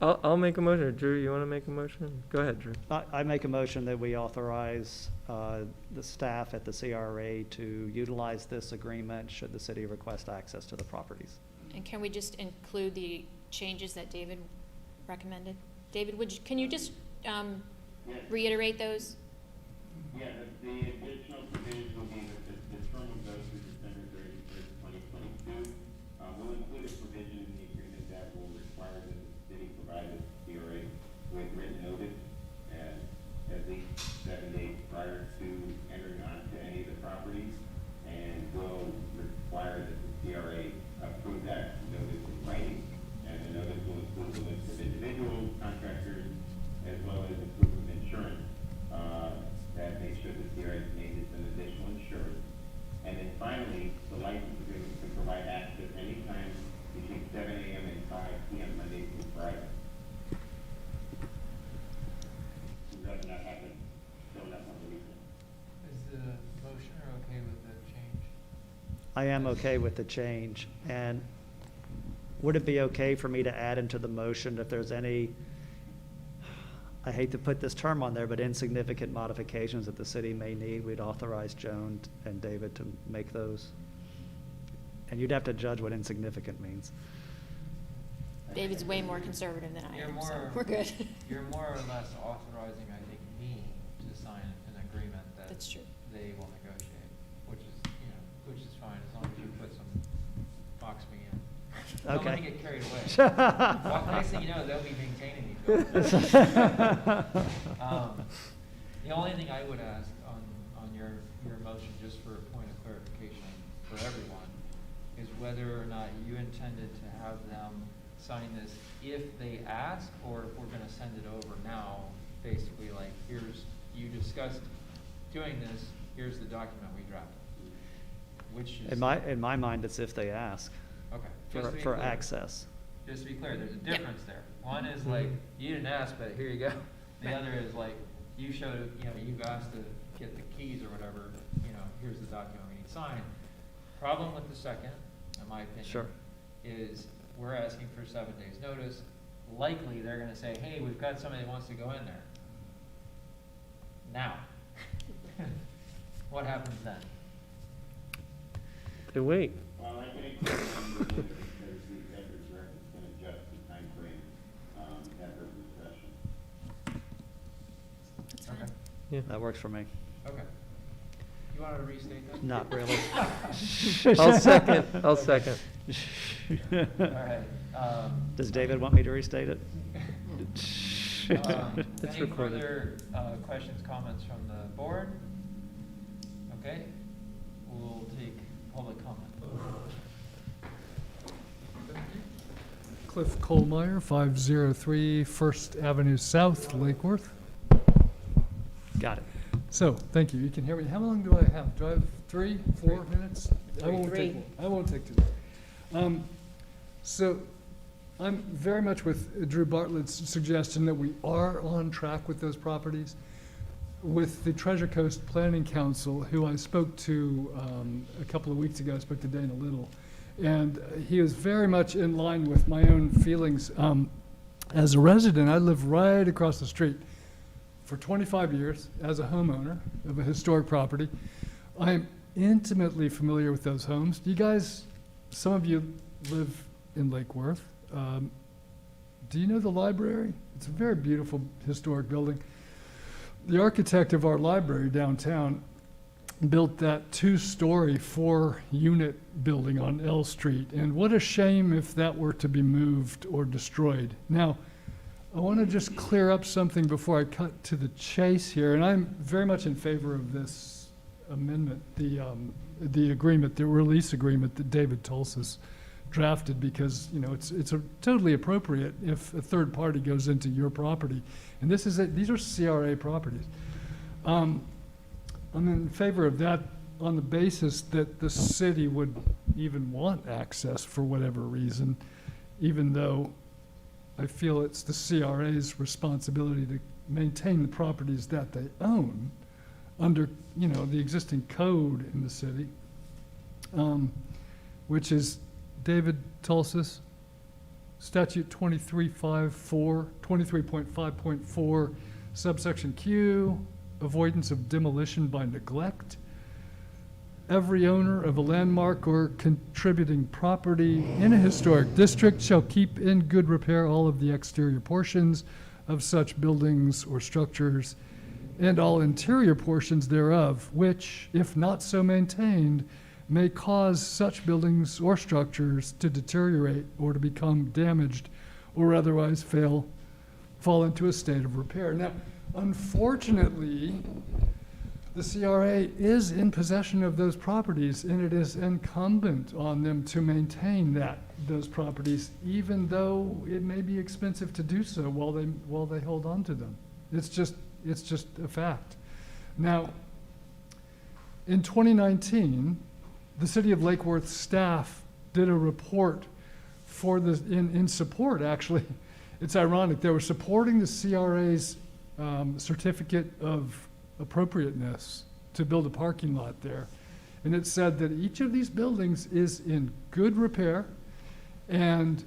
[SPEAKER 1] I'll make a motion. Drew, you want to make a motion? Go ahead, Drew.
[SPEAKER 9] I make a motion that we authorize the staff at the CRA to utilize this agreement should the city request access to the properties.
[SPEAKER 5] And can we just include the changes that David recommended? David, can you just reiterate those?
[SPEAKER 4] Yeah, the additional provisions will be that the term will go through December 31st, 2022. We'll include a provision in the agreement that will require that the city provide the CRA with written notice and at least 7 days prior to entering onto any of the properties, and will require that the CRA approve that notice in writing. And the notice will include a list of individual contractors as well as a proof of insurance that makes sure the CRA is named as an additional insurer. And then finally, the license agreement can provide access anytime between 7 a.m. and 5 p.m. Monday through Friday. It does not happen showing up on the weekend.
[SPEAKER 2] Is the motioner okay with the change?
[SPEAKER 9] I am okay with the change. And would it be okay for me to add into the motion if there's any, I hate to put this term on there, but insignificant modifications that the city may need, we'd authorize Joan and David to make those? And you'd have to judge what insignificant means.
[SPEAKER 5] David's way more conservative than I
[SPEAKER 2] You're
[SPEAKER 5] am, so
[SPEAKER 2] more-
[SPEAKER 5] we're good.
[SPEAKER 2] You're more or less authorizing, I think, me to sign an agreement that
[SPEAKER 5] That's true.
[SPEAKER 2] they will negotiate, which is fine, as long as you put some, box me in. Don't let me
[SPEAKER 9] Okay.
[SPEAKER 2] get carried away. Well, next thing you know, they'll be maintaining these buildings. The only thing I would ask on your motion, just for a point of clarification for everyone, is whether or not you intended to have them sign this if they ask, or if we're gonna send it over now, basically like, you discussed doing this, here's the document we drafted. Which is.
[SPEAKER 9] In my mind, it's if they ask
[SPEAKER 2] Okay. just to be
[SPEAKER 9] for
[SPEAKER 2] clear.
[SPEAKER 9] access.
[SPEAKER 2] Just to be clear, there's a difference there. One is like, you didn't ask, but here you go. The other is like, you showed, you've asked to get the keys or whatever, here's the document we need signed. Problem with the second, in my opinion.
[SPEAKER 9] Sure.
[SPEAKER 2] Is we're asking for 7 days notice. Likely, they're gonna say, hey, we've got somebody that wants to go in there. Now. What happens then?
[SPEAKER 1] They wait.
[SPEAKER 4] Well, I can explain because the executive director can adjust the timeframe at her discretion.
[SPEAKER 5] That's fine.
[SPEAKER 2] Okay.
[SPEAKER 1] Yeah.
[SPEAKER 9] That works for me.
[SPEAKER 2] Okay. You want to restate that?
[SPEAKER 9] Not really.
[SPEAKER 1] I'll second.
[SPEAKER 2] All right.
[SPEAKER 9] Does David want me to restate it?
[SPEAKER 1] It's
[SPEAKER 2] Any
[SPEAKER 1] recorded.
[SPEAKER 2] further questions, comments from the board? Okay, we'll take public comment.
[SPEAKER 10] Cliff Kohlmeyer, 503 First Avenue South, Lake Worth.
[SPEAKER 9] Got it.
[SPEAKER 10] So, thank you. You can hear me. How long do I have? Do I have 3, 4 minutes? I won't take more. I won't take too long. So, I'm very much with Drew Bartlett's suggestion that we are on track with those properties. With the Treasure Coast Planning Council, who I spoke to a couple of weeks ago, I spoke to Dana Little, and he was very much in line with my own feelings. As a resident, I live right across the street. For 25 years, as a homeowner of a historic property, I am intimately familiar with those homes. You guys, some of you live in Lake Worth. Do you know the library? It's a very beautiful historic building. The architect of our library downtown built that 2-story, 4-unit building on L Street. And what a shame if that were to be moved or destroyed. Now, I want to just clear up something before I cut to the chase here, and I'm very much in favor of this amendment, the agreement, the release agreement that David Tulsis drafted, because it's totally appropriate if a third party goes into your property, and these are CRA properties. I'm in favor of that on the basis that the city would even want access for whatever reason, even though I feel it's the CRA's responsibility to maintain the properties that they own under, the existing code in the city, which is David Tulsis, statute 23.5.4, subsection Q, avoidance of demolition by neglect. Every owner of a landmark or contributing property in a historic district shall keep in good repair all of the exterior portions of such buildings or structures and all interior portions thereof, which, if not so maintained, may cause such buildings or structures to deteriorate or to become damaged or otherwise fall into a state of repair. Now, unfortunately, the CRA is in possession of those properties, and it is incumbent on them to maintain those properties, even though it may be expensive to do so while they hold on to them. It's just a fact. Now, in 2019, the City of Lake Worth staff did a report in support, actually. It's ironic, they were supporting the CRA's certificate of appropriateness to build a parking lot there. And it said that each of these buildings is in good repair and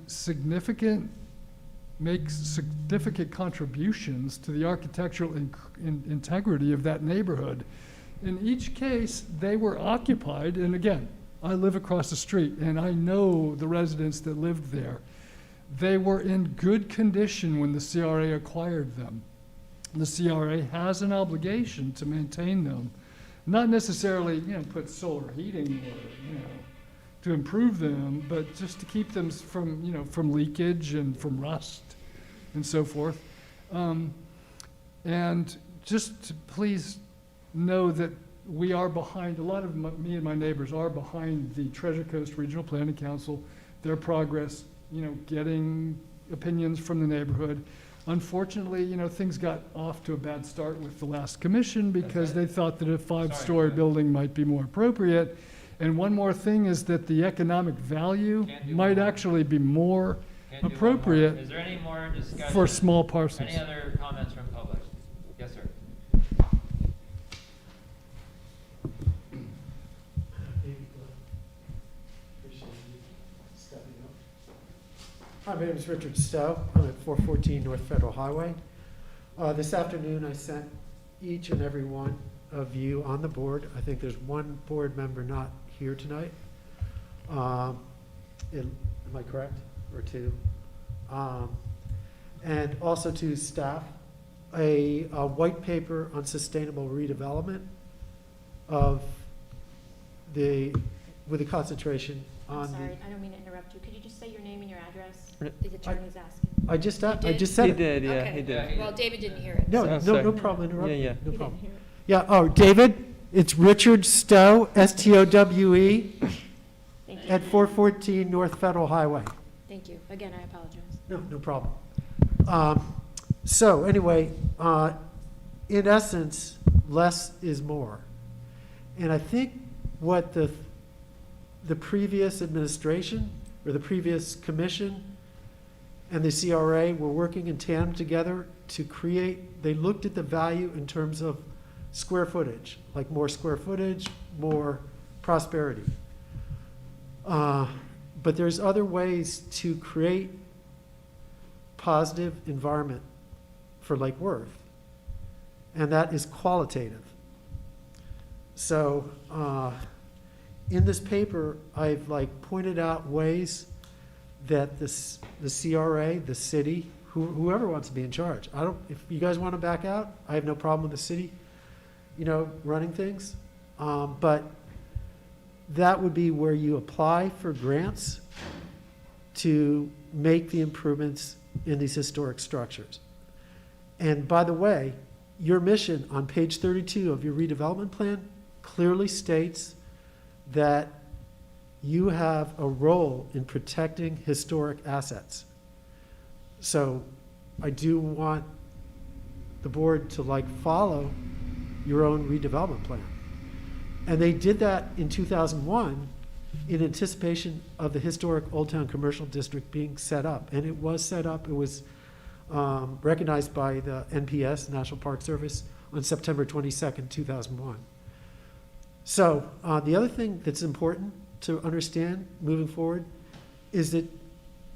[SPEAKER 10] makes significant contributions to the architectural integrity of that neighborhood. In each case, they were occupied, and again, I live across the street and I know the residents that lived there. They were in good condition when the CRA acquired them. The CRA has an obligation to maintain them, not necessarily, put solar heating or, to improve them, but just to keep them from leakage and from rust and so forth. And just to please know that we are behind, a lot of me and my neighbors are behind the Treasure Coast Regional Planning Council, their progress, getting opinions from the neighborhood. Unfortunately, things got off to a bad start with the last commission because they thought that a 5-story building might be more appropriate. And one more thing is that the economic value might actually be more appropriate
[SPEAKER 2] Is there any more discussion?
[SPEAKER 10] for small parcels.
[SPEAKER 2] Any other comments from public? Yes, sir.
[SPEAKER 11] Hi, my name is Richard Stowe. I'm at 414 North Federal Highway. This afternoon, I sent each and every one of you on the board. I think there's one board member not here tonight. Am I correct? Or two? And also to staff, a white paper on sustainable redevelopment with a concentration on
[SPEAKER 5] I'm sorry, I don't mean to interrupt you. Could you just say your name and your address? The attorney's asking.
[SPEAKER 11] I just said
[SPEAKER 1] He
[SPEAKER 11] it.
[SPEAKER 1] did, yeah,
[SPEAKER 5] Okay.
[SPEAKER 1] he did.
[SPEAKER 5] Well, David didn't hear it.
[SPEAKER 11] No,
[SPEAKER 1] Oh,
[SPEAKER 11] no
[SPEAKER 1] sorry.
[SPEAKER 11] problem interrupting.
[SPEAKER 1] Yeah, yeah.
[SPEAKER 11] No
[SPEAKER 7] He
[SPEAKER 11] problem.
[SPEAKER 7] didn't hear it.
[SPEAKER 11] Yeah, oh, David, it's Richard Stowe, S-T-O-W-E,
[SPEAKER 5] Thank you.
[SPEAKER 11] at 414 North Federal Highway.
[SPEAKER 5] Thank you. Again, I apologize.
[SPEAKER 11] No problem. So anyway, in essence, less is more. And I think what the previous administration or the previous commission and the CRA were working in tandem together to create, they looked at the value in terms of square footage, like more square footage, more prosperity. But there's other ways to create positive environment for Lake Worth, and that is qualitative. So in this paper, I've pointed out ways that the CRA, the city, whoever wants to be in charge. If you guys want to back out, I have no problem with the city, running things. But that would be where you apply for grants to make the improvements in these historic structures. And by the way, your mission on page 32 of your redevelopment plan clearly states that you have a role in protecting historic assets. So I do want the board to follow your own redevelopment plan. And they did that in 2001 in anticipation of the historic Old Town Commercial District being set up. And it was set up, it was recognized by the NPS, National Park Service, on September 22nd, 2001. So the other thing that's important to understand moving forward is that,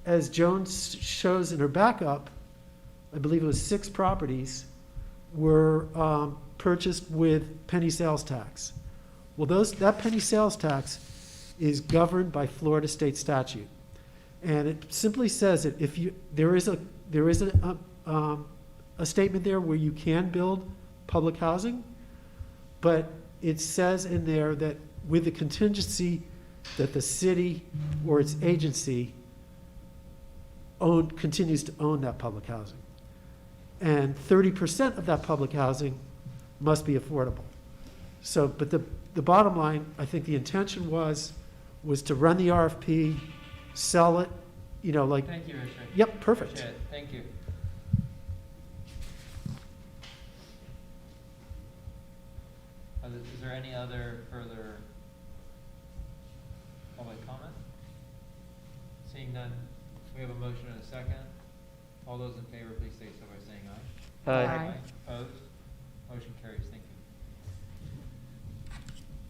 [SPEAKER 11] as Joan shows in her backup, I believe it was 6 properties were purchased with penny sales tax. Well, that penny sales tax is governed by Florida state statute, and it simply says that if there is a a statement there where you can build public housing, but it says in there that with the contingency that the city or its agency continues to own that public housing. And 30% of that public housing must be affordable. So, but the bottom line, I think the intention was to run the RFP, sell it, you know, like.
[SPEAKER 2] Thank you, Richard.
[SPEAKER 11] Yep, perfect.
[SPEAKER 2] Appreciate it. Thank you. Is there any other further public comment? Seeing none, we have a motion and a second. All those in favor, please say so by saying aye.
[SPEAKER 5] Aye.
[SPEAKER 2] Opposed? Motion carries. Thank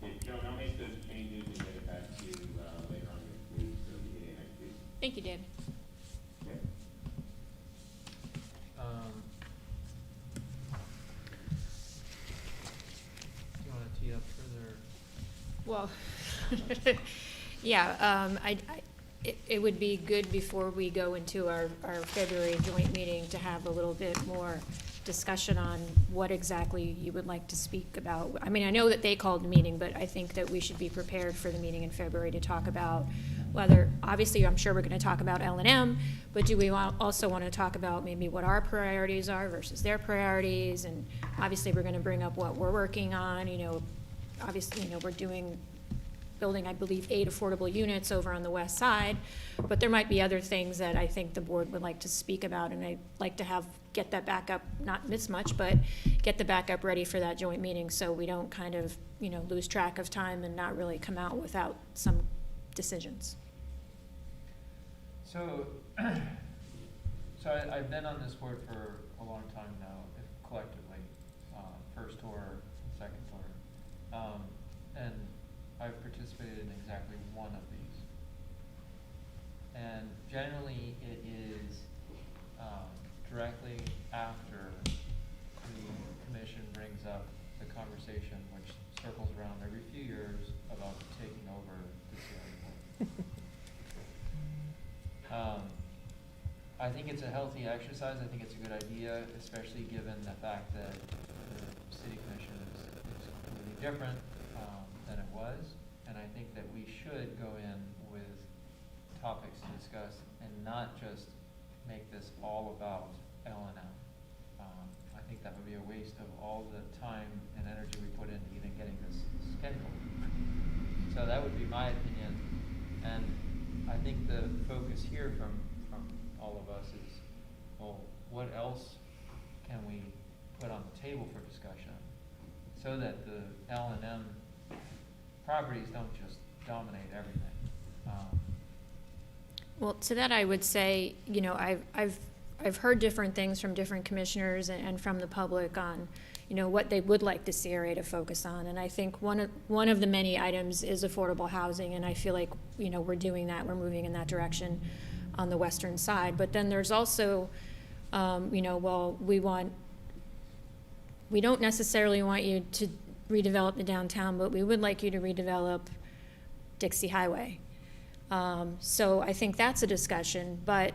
[SPEAKER 2] you.
[SPEAKER 4] Okay, Joan, I'll make those changes and get it back to you later on this week, so we get it next week.
[SPEAKER 5] Thank you, Dave.
[SPEAKER 4] Okay.
[SPEAKER 2] Do you want to tee up further?
[SPEAKER 5] Well, yeah, it would be good before we go into our February joint meeting to have a little bit more discussion on what exactly you would like to speak about. I mean, I know that they called the meeting, but I think that we should be prepared for the meeting in February to talk about whether, obviously, I'm sure we're going to talk about L&M, but do we also want to talk about maybe what our priorities are versus their priorities? And obviously, we're going to bring up what we're working on. You know, obviously, you know, we're building, I believe, 8 affordable units over on the west side, but there might be other things that I think the board would like to speak about, and I'd like to get that back up, not miss much, but get the backup ready for that joint meeting so we don't kind of, you know, lose track of time and not really come out without some decisions.
[SPEAKER 2] So, I've been on this board for a long time now, collectively, first tour, second tour, and I've participated in exactly one of these. And generally, it is directly after the commission brings up the conversation, which circles around every few years about taking over the CRA board. I think it's a healthy exercise. I think it's a good idea, especially given the fact that the city commission is completely different than it was. And I think that we should go in with topics to discuss and not just make this all about L&M. I think that would be a waste of all the time and energy we put into even getting this scheduled. So that would be my opinion. And I think the focus here from all of us is, well, what else can we put on the table for discussion so that the L&M properties don't just dominate everything.
[SPEAKER 5] Well, to that I would say, you know, I've heard different things from different commissioners and from the public on, you know, what they would like the CRA to focus on. And I think one of the many items is affordable housing, and I feel like, you know, we're doing that, we're moving in that direction on the western side. But then there's also, you know, well, we don't necessarily want you to redevelop the downtown, but we would like you to redevelop Dixie Highway. So I think that's a discussion, but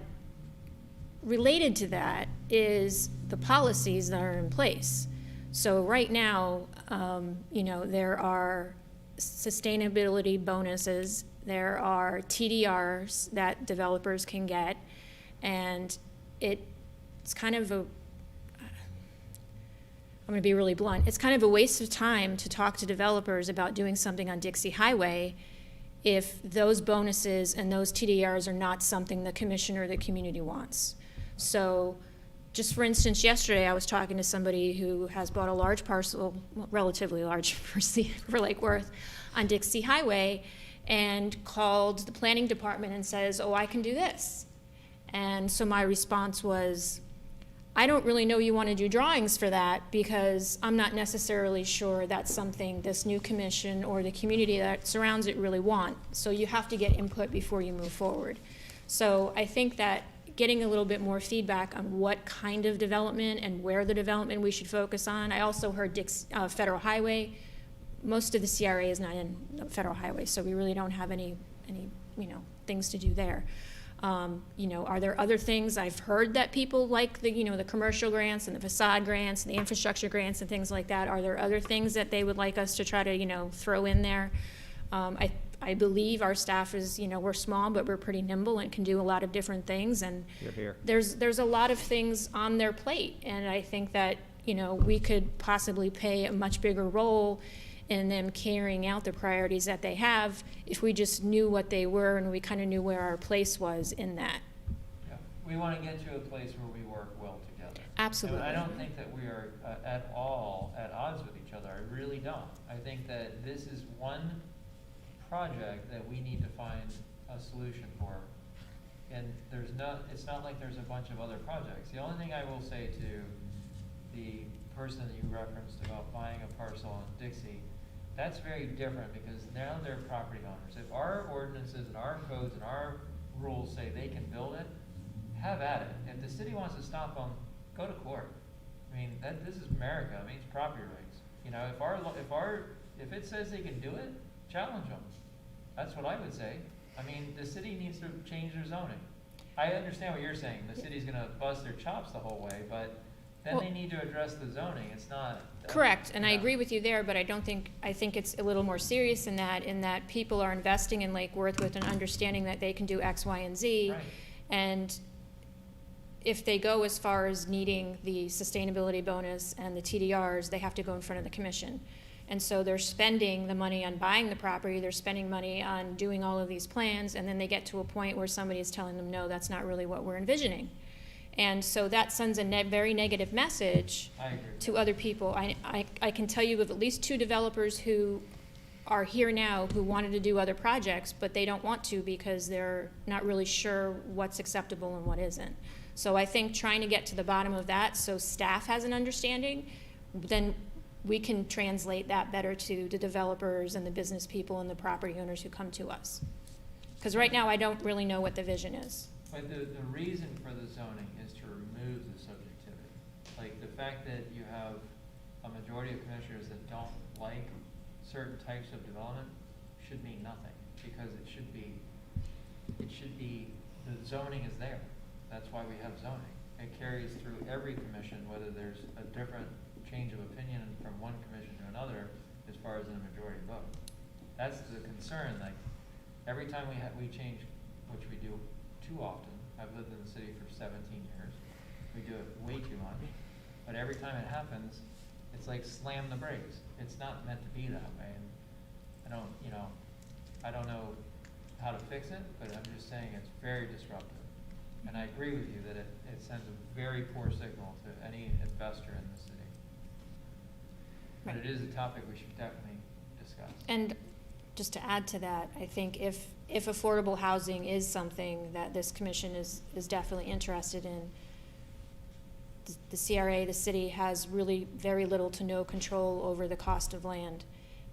[SPEAKER 5] related to that is the policies that are in place. So right now, you know, there are sustainability bonuses, there are TDRs that developers can get, and it's kind of I'm going to be really blunt, it's kind of a waste of time to talk to developers about doing something on Dixie Highway if those bonuses and those TDRs are not something the commission or the community wants. So just for instance, yesterday I was talking to somebody who has bought a large parcel, relatively large for Lake Worth, on Dixie Highway, and called the planning department and says, oh, I can do this. And so my response was, I don't really know you want to do drawings for that because I'm not necessarily sure that's something this new commission or the community that surrounds it really want. So you have to get input before you move forward. So I think that getting a little bit more feedback on what kind of development and where the development we should focus on. I also heard Federal Highway. Most of the CRA is not in Federal Highway, so we really don't have any you know, things to do there. You know, are there other things? I've heard that people like the, you know, the commercial grants and the facade grants and the infrastructure grants and things like that. Are there other things that they would like us to try to, you know, throw in there? I believe our staff is, you know, we're small, but we're pretty nimble and can do a lot of different things. And
[SPEAKER 9] You're here.
[SPEAKER 5] there's a lot of things on their plate. And I think that, you know, we could possibly play a much bigger role in them carrying out the priorities that they have if we just knew what they were and we kind of knew where our place was in that.
[SPEAKER 2] Yeah. We want to get to a place where we work well together.
[SPEAKER 5] Absolutely.
[SPEAKER 2] And I don't think that we are at all at odds with each other. I really don't. I think that this is one project that we need to find a solution for. And it's not like there's a bunch of other projects. The only thing I will say to the person that you referenced about buying a parcel in Dixie, that's very different because now they're property owners. If our ordinances and our codes and our rules say they can build it, have at it. If the city wants to stop them, go to court. I mean, this is America. I mean, it's property rights. You know, if it says they can do it, challenge them. That's what I would say. I mean, the city needs to change their zoning. I understand what you're saying. The city's gonna bust their chops the whole way, but then they need to address the zoning. It's not.
[SPEAKER 5] Correct, and I
[SPEAKER 2] you know.
[SPEAKER 5] agree with you there, but I think it's a little more serious in that people are investing in Lake Worth with an understanding that they can do X, Y, and Z.
[SPEAKER 2] Right.
[SPEAKER 5] And if they go as far as needing the sustainability bonus and the TDRs, they have to go in front of the commission. And so they're spending the money on buying the property, they're spending money on doing all of these plans, and then they get to a point where somebody is telling them, no, that's not really what we're envisioning. And so that sends a very negative message to other people. I can tell you of at least 2 developers who are here now who wanted to do other projects, but they don't want to because they're not really sure what's acceptable and what isn't. So I think trying to get to the bottom of that so staff has an understanding, then we can translate that better to the developers and the business people and the property owners who come to us. Because right now I don't really know what the vision is.
[SPEAKER 2] But the reason for the zoning is to remove the subjectivity. Like the fact that you have a majority of commissioners that don't like certain types of development should mean nothing, because it should be, the zoning is there. That's why we have zoning. It carries through every commission, whether there's a different change of opinion from one commission to another as far as in a majority vote. That's the concern. Like every time we change, which we do too often. I've lived in the city for 17 years. We do it way too much. But every time it happens, it's like slam the brakes. It's not meant to be that way. And I don't know how to fix it, but I'm just saying it's very disruptive. And I agree with you that it sends a very poor signal to any investor in the city. But it is a topic we should definitely discuss.
[SPEAKER 5] And just to add to that, I think if affordable housing is something that this commission is definitely interested in, the CRA, the city, has really very little to no control over the cost of land.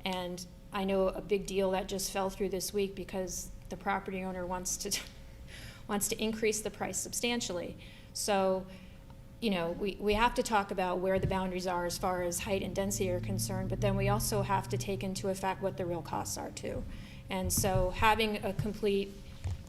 [SPEAKER 5] And I know a big deal that just fell through this week because the property owner wants to increase the price substantially. So, you know, we have to talk about where the boundaries are as far as height and density are concerned, but then we also have to take into effect what the real costs are too. And so having a complete,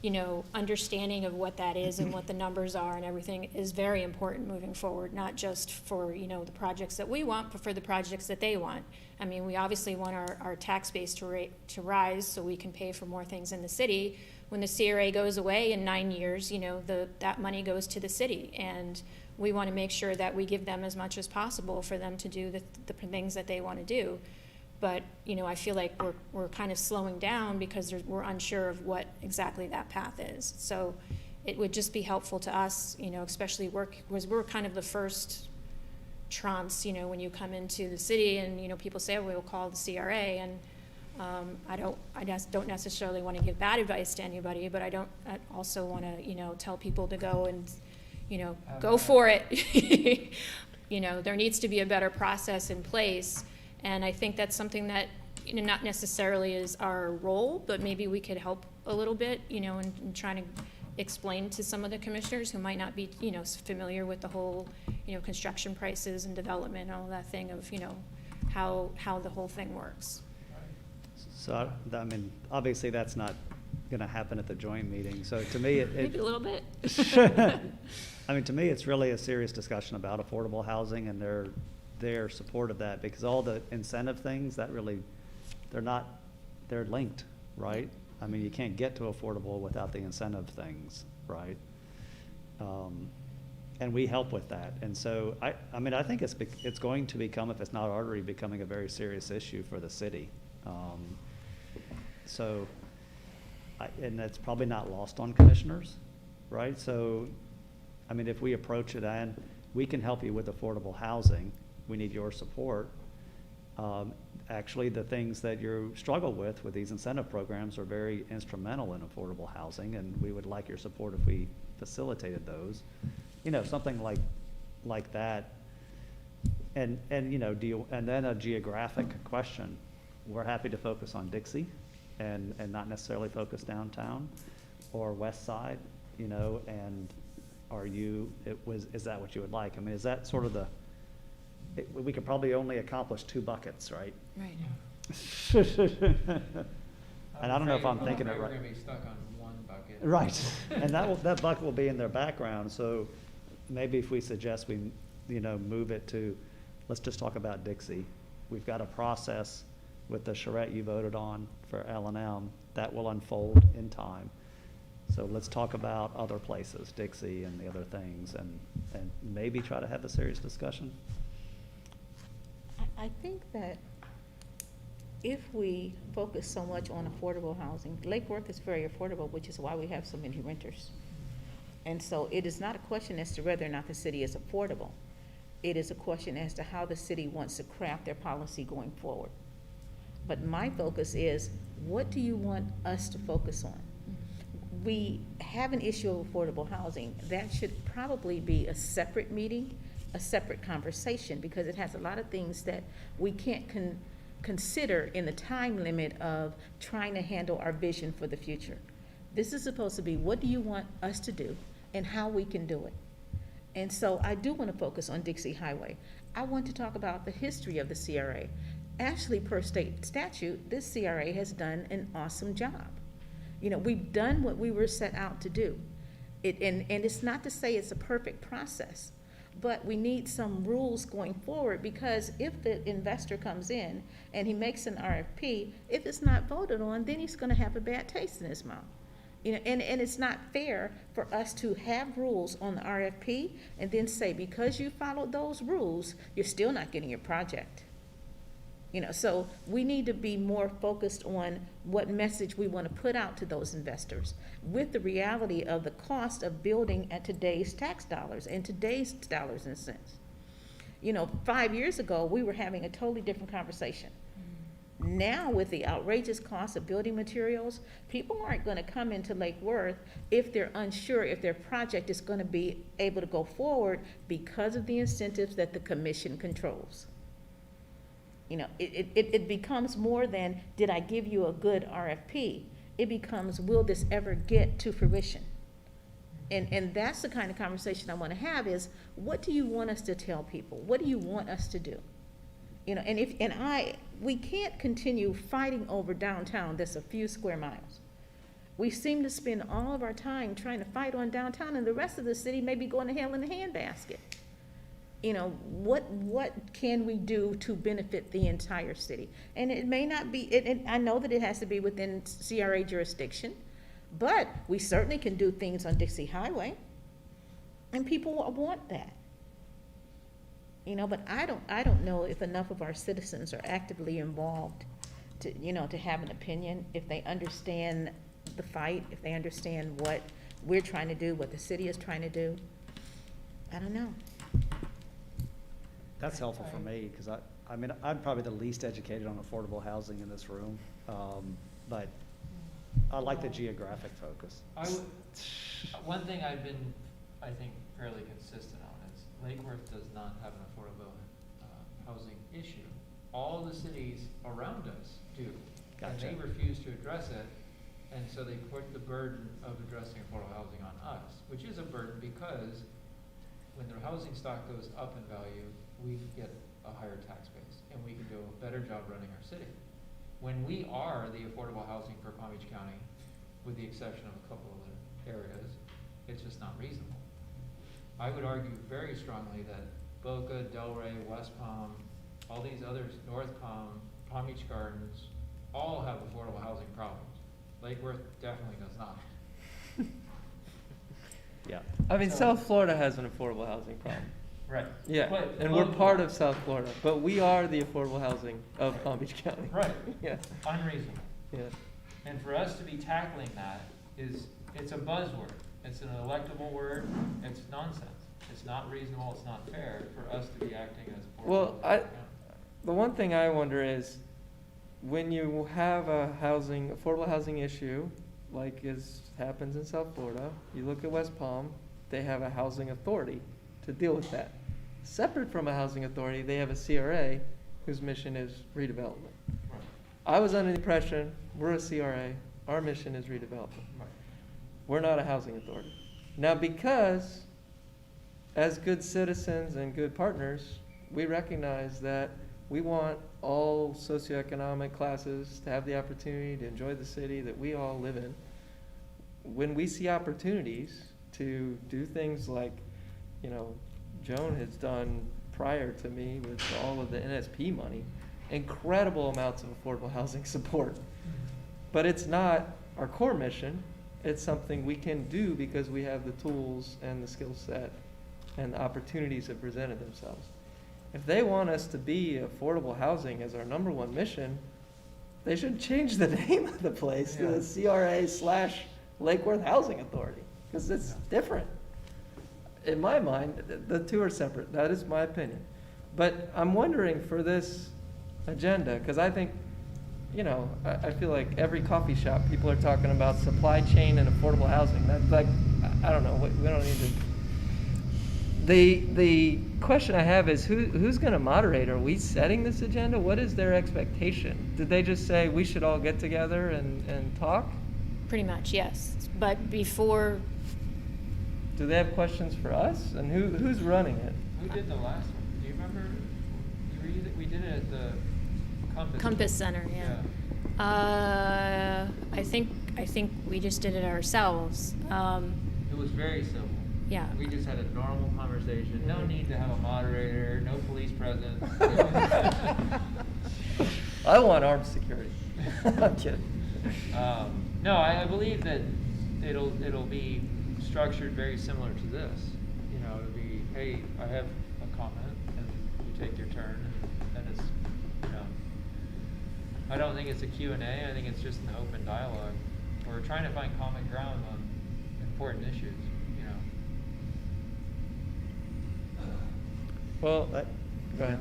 [SPEAKER 5] you know, understanding of what that is and what the numbers are and everything is very important moving forward, not just for, you know, the projects that we want, but for the projects that they want. I mean, we obviously want our tax base to rise so we can pay for more things in the city. When the CRA goes away in 9 years, you know, that money goes to the city, and we want to make sure that we give them as much as possible for them to do the things that they want to do. But, you know, I feel like we're kind of slowing down because we're unsure of what exactly that path is. So it would just be helpful to us, you know, especially because we're kind of the first trumps, you know, when you come into the city and, you know, people say, oh, we'll call the CRA, and I just don't necessarily want to give bad advice to anybody, but I also want to, you know, tell people to go and, you know, go for it. You know, there needs to be a better process in place, and I think that's something that, you know, not necessarily is our role, but maybe we could help a little bit, you know, in trying to explain to some of the commissioners who might not be, you know, familiar with the whole, you know, construction prices and development and all that thing of, you know, how the whole thing works.
[SPEAKER 9] So, I mean, obviously that's not gonna happen at the joint meeting. So to me,
[SPEAKER 5] Maybe a little bit.
[SPEAKER 9] I mean, to me, it's really a serious discussion about affordable housing and their support of that, because all the incentive things, that really, they're linked, right? I mean, you can't get to affordable without the incentive things, right? And we help with that. And so, I mean, I think it's going to become, if it's not already becoming, a very serious issue for the city. So, and that's probably not lost on commissioners, right? So, I mean, if we approach it and we can help you with affordable housing, we need your support. Actually, the things that you struggle with these incentive programs are very instrumental in affordable housing, and we would like your support if we facilitated those. You know, something like that. And you know, and then a geographic question. We're happy to focus on Dixie and not necessarily focus downtown or west side, you know, and is that what you would like? I mean, is that sort of we could probably only accomplish 2 buckets, right?
[SPEAKER 5] Right.
[SPEAKER 9] And I don't know if I'm thinking it
[SPEAKER 2] We're
[SPEAKER 9] right.
[SPEAKER 2] gonna be stuck on one bucket.
[SPEAKER 9] Right, and that bucket will be in their background, so maybe if we suggest we, you know, move it to, let's just talk about Dixie. We've got a process with the charrette you voted on for L&M that will unfold in time. So let's talk about other places, Dixie and the other things, and maybe try to have a serious discussion.
[SPEAKER 7] I think that if we focus so much on affordable housing, Lake Worth is very affordable, which is why we have so many renters. And so it is not a question as to whether or not the city is affordable. It is a question as to how the city wants to craft their policy going forward. But my focus is, what do you want us to focus on? We have an issue of affordable housing. That should probably be a separate meeting, a separate conversation, because it has a lot of things that we can't consider in the time limit of trying to handle our vision for the future. This is supposed to be, what do you want us to do and how we can do it? And so I do want to focus on Dixie Highway. I want to talk about the history of the CRA. Actually, per state statute, this CRA has done an awesome job. You know, we've done what we were set out to do. And it's not to say it's a perfect process, but we need some rules going forward, because if the investor comes in and he makes an RFP, if it's not voted on, then he's going to have a bad taste in his mouth. You know, and it's not fair for us to have rules on the RFP and then say, because you followed those rules, you're still not getting your project. You know, so we need to be more focused on what message we want to put out to those investors with the reality of the cost of building at today's tax dollars and today's dollars and cents. You know, 5 years ago, we were having a totally different conversation. Now, with the outrageous cost of building materials, people aren't going to come into Lake Worth if they're unsure if their project is going to be able to go forward because of the incentives that the commission controls. You know, it becomes more than, did I give you a good RFP? It becomes, will this ever get to fruition? And that's the kind of conversation I want to have, is what do you want us to tell people? What do you want us to do? You know, we can't continue fighting over downtown that's a few square miles. We seem to spend all of our time trying to fight on downtown, and the rest of the city may be going to hell in a handbasket. You know, what can we do to benefit the entire city? And it may not be, I know that it has to be within CRA jurisdiction, but we certainly can do things on Dixie Highway, and people want that. You know, but I don't know if enough of our citizens are actively involved to, you know, to have an opinion, if they understand the fight, if they understand what we're trying to do, what the city is trying to do. I don't know.
[SPEAKER 9] That's helpful for me, because I mean, I'm probably the least educated on affordable housing in this room, but I like the geographic focus.
[SPEAKER 2] One thing I've been, I think, fairly consistent on is Lake Worth does not have an affordable housing issue. All the cities around us do.
[SPEAKER 9] Gotcha.
[SPEAKER 2] And they refuse to address it, and so they put the burden of addressing affordable housing on us, which is a burden because when the housing stock goes up in value, we get a higher tax base, and we can do a better job running our city. When we are the affordable housing for Palm Beach County, with the exception of a couple of areas, it's just not reasonable. I would argue very strongly that Boca, Delray, West Palm, all these others, North Palm, Palm Beach Gardens, all have affordable housing problems. Lake Worth definitely does not.
[SPEAKER 1] Yeah, I mean,
[SPEAKER 2] So-
[SPEAKER 1] South Florida has an affordable housing problem.
[SPEAKER 2] Right.
[SPEAKER 1] Yeah,
[SPEAKER 2] But
[SPEAKER 1] and we're
[SPEAKER 2] both
[SPEAKER 1] part
[SPEAKER 2] are.
[SPEAKER 1] of South Florida, but we are the affordable housing of Palm Beach County.
[SPEAKER 2] Right.
[SPEAKER 1] Yeah,
[SPEAKER 2] Unreasonable.
[SPEAKER 1] yeah.
[SPEAKER 2] And for us to be tackling that it's a buzzword. It's an electable word. It's nonsense. It's not reasonable. It's not fair for us to be acting as affordable.
[SPEAKER 1] Well,
[SPEAKER 2] housing.
[SPEAKER 1] The one thing I wonder is, when you have a affordable housing issue, like happens in South Florida, you look at West Palm, they have a housing authority to deal with that. Separate from a housing authority, they have a CRA whose mission is redevelopment.
[SPEAKER 2] Right.
[SPEAKER 1] I was under the impression, we're a CRA, our mission is redevelopment.
[SPEAKER 2] Right.
[SPEAKER 1] We're not a housing authority. Now, because as good citizens and good partners, we recognize that we want all socioeconomic classes to have the opportunity to enjoy the city that we all live in. When we see opportunities to do things like, Joan has done prior to me with all of the NSP money, incredible amounts of affordable housing support. But it's not our core mission. It's something we can do because we have the tools and the skill set and the opportunities that presented themselves. If they want us to be affordable housing as our number one mission, they should change the name of the place to the CRA/Lake Worth Housing Authority, because it's different. In my mind, the two are separate. That is my opinion. But I'm wondering for this agenda, because I think, I feel like every coffee shop, people are talking about supply chain and affordable housing. That's like, I don't know, we don't need to. The question I have is, who's going to moderate? Are we setting this agenda? What is their expectation? Did they just say we should all get together and talk?
[SPEAKER 5] Pretty much, yes. But before,
[SPEAKER 1] Do they have questions for us? And who's running it?
[SPEAKER 2] Who did the last one? Do you remember? We did it at the
[SPEAKER 5] Compass Center, yeah. I think we just did it ourselves.
[SPEAKER 2] It was very civil.
[SPEAKER 5] Yeah.
[SPEAKER 2] We just had a normal conversation. No need to have a moderator, no police presence.
[SPEAKER 1] I want armed security. I'm kidding.
[SPEAKER 2] No, I believe that it'll be structured very similar to this. It'll be, hey, I have a comment, and you take your turn, and it's, I don't think it's a Q&A. I think it's just an open dialogue. We're trying to find common ground on important issues.
[SPEAKER 1] Well, go ahead.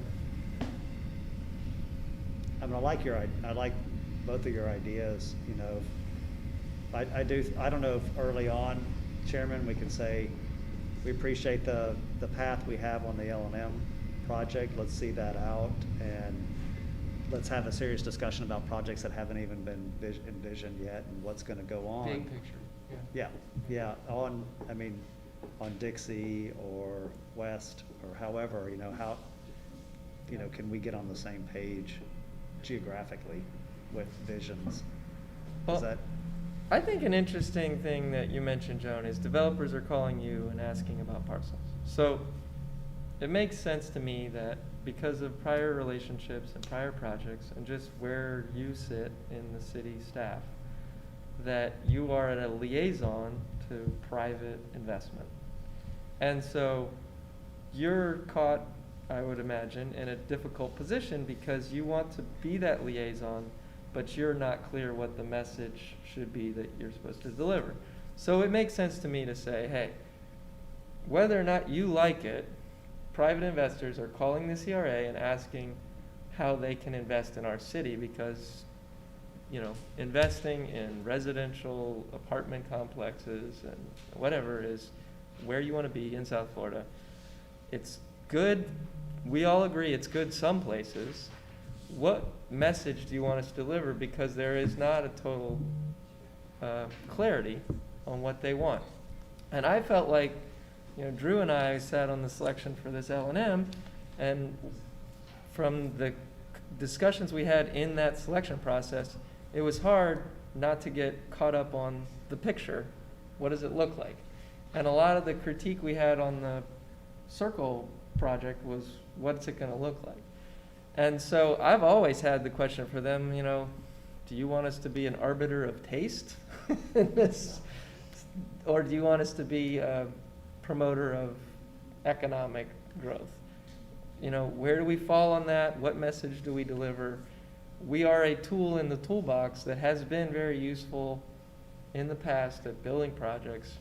[SPEAKER 9] I mean, I like both of your ideas, I don't know if early on, Chairman, we can say, we appreciate the path we have on the L&M project, let's see that out, and let's have a serious discussion about projects that haven't even been envisioned yet, and what's gonna go on.
[SPEAKER 2] Big picture.
[SPEAKER 9] Yeah, on Dixie or West or however, how, can we get on the same page geographically with visions?
[SPEAKER 1] Well,
[SPEAKER 9] Is that,
[SPEAKER 1] I think an interesting thing that you mentioned, Joan, is developers are calling you and asking about parcels. So it makes sense to me that because of prior relationships and prior projects and just where you sit in the city staff, that you are a liaison to private investment. And so you're caught, I would imagine, in a difficult position because you want to be that liaison, but you're not clear what the message should be that you're supposed to deliver. So it makes sense to me to say, hey, whether or not you like it, private investors are calling the CRA and asking how they can invest in our city because, investing in residential apartment complexes and whatever is where you want to be in South Florida. It's good. We all agree it's good some places. What message do you want us to deliver? Because there is not a total clarity on what they want. And I felt like, Drew and I sat on the selection for this L&M, and from the discussions we had in that selection process, it was hard not to get caught up on the picture. What does it look like? And a lot of the critique we had on the Circle project was, what's it gonna look like? And so I've always had the question for them, you know, do you want us to be an arbiter of taste in this? Or do you want us to be a promoter of economic growth? You know, where do we fall on that? What message do we deliver? We are a tool in the toolbox that has been very useful in the past at building projects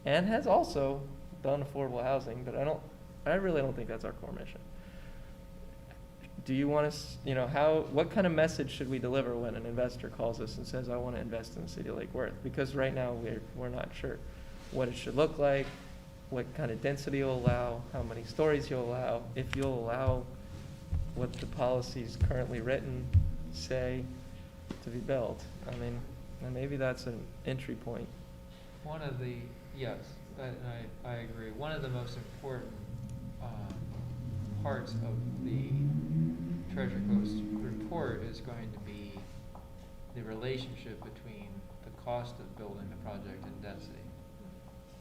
[SPEAKER 1] and has also done affordable housing, but I really don't think that's our core mission. Do you want us, you know, what kind of message should we deliver when an investor calls us and says, I want to invest in the city of Lake Worth? Because right now we're not sure what it should look like, what kind of density you'll allow, how many stories you'll allow, if you'll allow what the policies currently written say to be built. I mean, and maybe that's an entry point.
[SPEAKER 2] Yes, I agree. One of the most important parts of the Treasure Coast report is going to be the relationship between the cost of building the project and density,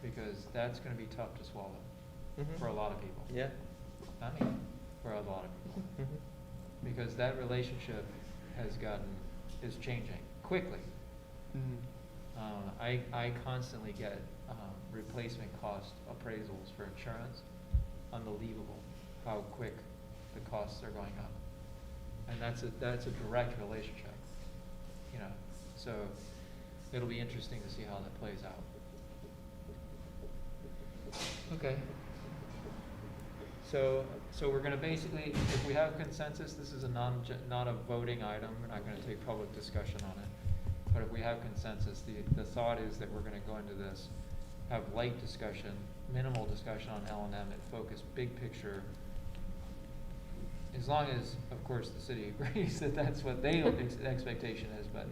[SPEAKER 2] because that's going to be tough to swallow for a lot of people.
[SPEAKER 1] Yeah.
[SPEAKER 2] I mean, for a lot of people. Because that relationship is changing quickly. I constantly get replacement cost appraisals for insurance. Unbelievable how quick the costs are going up. And that's a direct relationship, you know. So it'll be interesting to see how that plays out. Okay. So we're going to basically, if we have consensus, this is not a voting item. We're not going to take public discussion on it. But if we have consensus, the thought is that we're going to go into this, have light discussion, minimal discussion on L&M, and focus big picture. As long as, of course, the city agrees that that's what the expectation is. But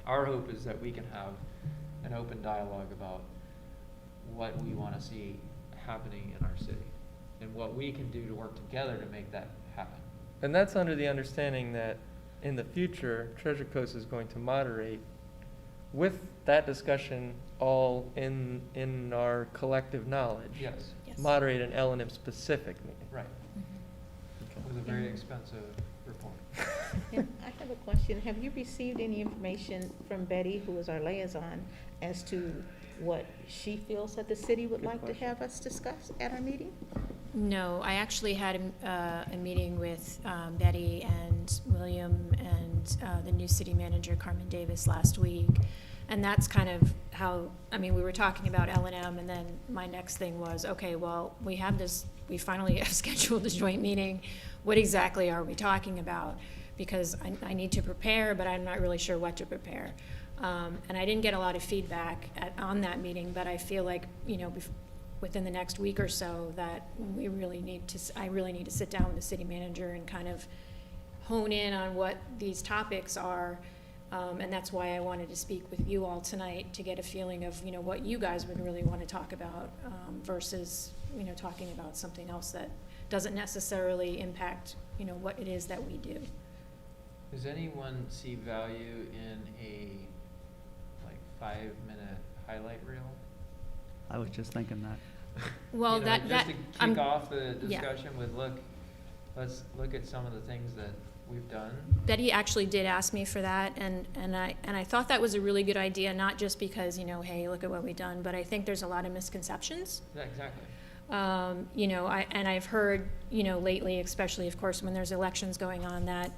[SPEAKER 2] our hope is that we can have an open dialogue about what we want to see happening in our city and what we can do to work together to make that happen.
[SPEAKER 1] And that's under the understanding that in the future, Treasure Coast is going to moderate with that discussion all in our collective knowledge.
[SPEAKER 2] Yes.
[SPEAKER 5] Yes.
[SPEAKER 1] Moderate an L&M specific meeting.
[SPEAKER 2] Right.
[SPEAKER 1] Okay.
[SPEAKER 2] With a very expensive report.
[SPEAKER 7] And I have a question. Have you received any information from Betty, who is our liaison, as to what she feels that the city would
[SPEAKER 1] Good
[SPEAKER 7] like
[SPEAKER 1] question.
[SPEAKER 7] to have us discuss at our meeting?
[SPEAKER 5] No, I actually had a meeting with Betty and William and the new city manager, Carmen Davis, last week. And that's kind of how, I mean, we were talking about L&M, and then my next thing was, okay, well, we finally have scheduled this joint meeting. What exactly are we talking about? Because I need to prepare, but I'm not really sure what to prepare. And I didn't get a lot of feedback on that meeting, but I feel like, you know, within the next week or so that I really need to sit down with the city manager and kind of hone in on what these topics are. And that's why I wanted to speak with you all tonight, to get a feeling of, you know, what you guys would really want to talk about versus, you know, talking about something else that doesn't necessarily impact, you know, what it is that we do.
[SPEAKER 2] Does anyone see value in a 5-minute highlight reel?
[SPEAKER 9] I was just thinking that.
[SPEAKER 5] Well,
[SPEAKER 2] You know, just to
[SPEAKER 5] I'm-
[SPEAKER 2] kick off the
[SPEAKER 5] yeah.
[SPEAKER 2] discussion with, let's look at some of the things that we've done.
[SPEAKER 5] Betty actually did ask me for that, and I thought that was a really good idea, not just because, you know, hey, look at what we've done, but I think there's a lot of misconceptions.
[SPEAKER 2] Yeah, exactly.
[SPEAKER 5] You know, I've heard, you know, lately, especially, of course, when there's elections going on, that,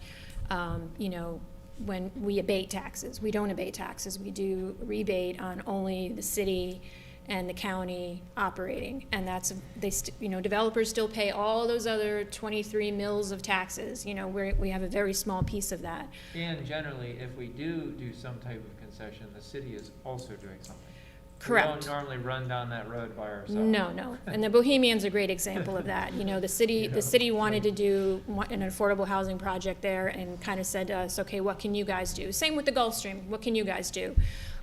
[SPEAKER 5] you know, when we abate taxes, we don't abate taxes. We do rebate on only the city and the county operating, and that's, you know, developers still pay all those other 23 mills of taxes. You know, we have a very small piece of that.
[SPEAKER 2] And generally, if we do some type of concession, the city is also doing something.
[SPEAKER 5] Correct.
[SPEAKER 2] We don't normally run down that road by ourselves.
[SPEAKER 5] No, and the Bohemian's a great example of that. You know, the city wanted to do an affordable housing project there, and kind of said to us, okay, what can you guys do? Same with the Gulfstream, what can you guys do?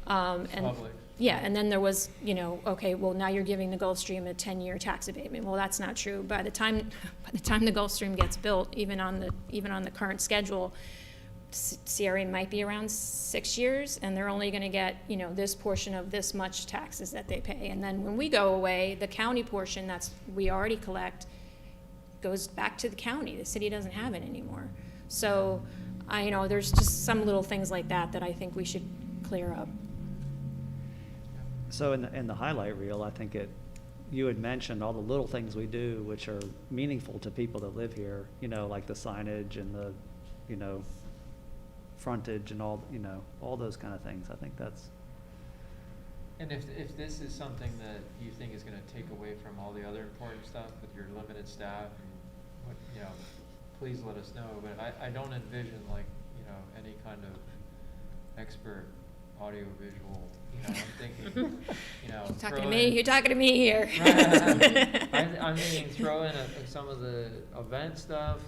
[SPEAKER 5] And
[SPEAKER 2] Public.
[SPEAKER 5] yeah, and then there was, you know, okay, well, now you're giving the Gulfstream a 10-year tax abatement. Well, that's not true. By the time the Gulfstream gets built, even on the current schedule, CRA might be around 6 years, and they're only gonna get, this portion of this much taxes that they pay. And then when we go away, the county portion we already collect goes back to the county. The city doesn't have it anymore. So, there's just some little things like that I think we should clear up.
[SPEAKER 9] So in the highlight reel, I think you had mentioned all the little things we do which are meaningful to people that live here, like the signage and the, frontage and all those kind of things. I think that's.
[SPEAKER 2] And if this is something that you think is gonna take away from all the other important stuff with your limited staff and what, please let us know. But I don't envision any kind of expert audio visual, I'm thinking,
[SPEAKER 5] You're talking to me here.
[SPEAKER 2] Right. I mean, throw in some of the event stuff,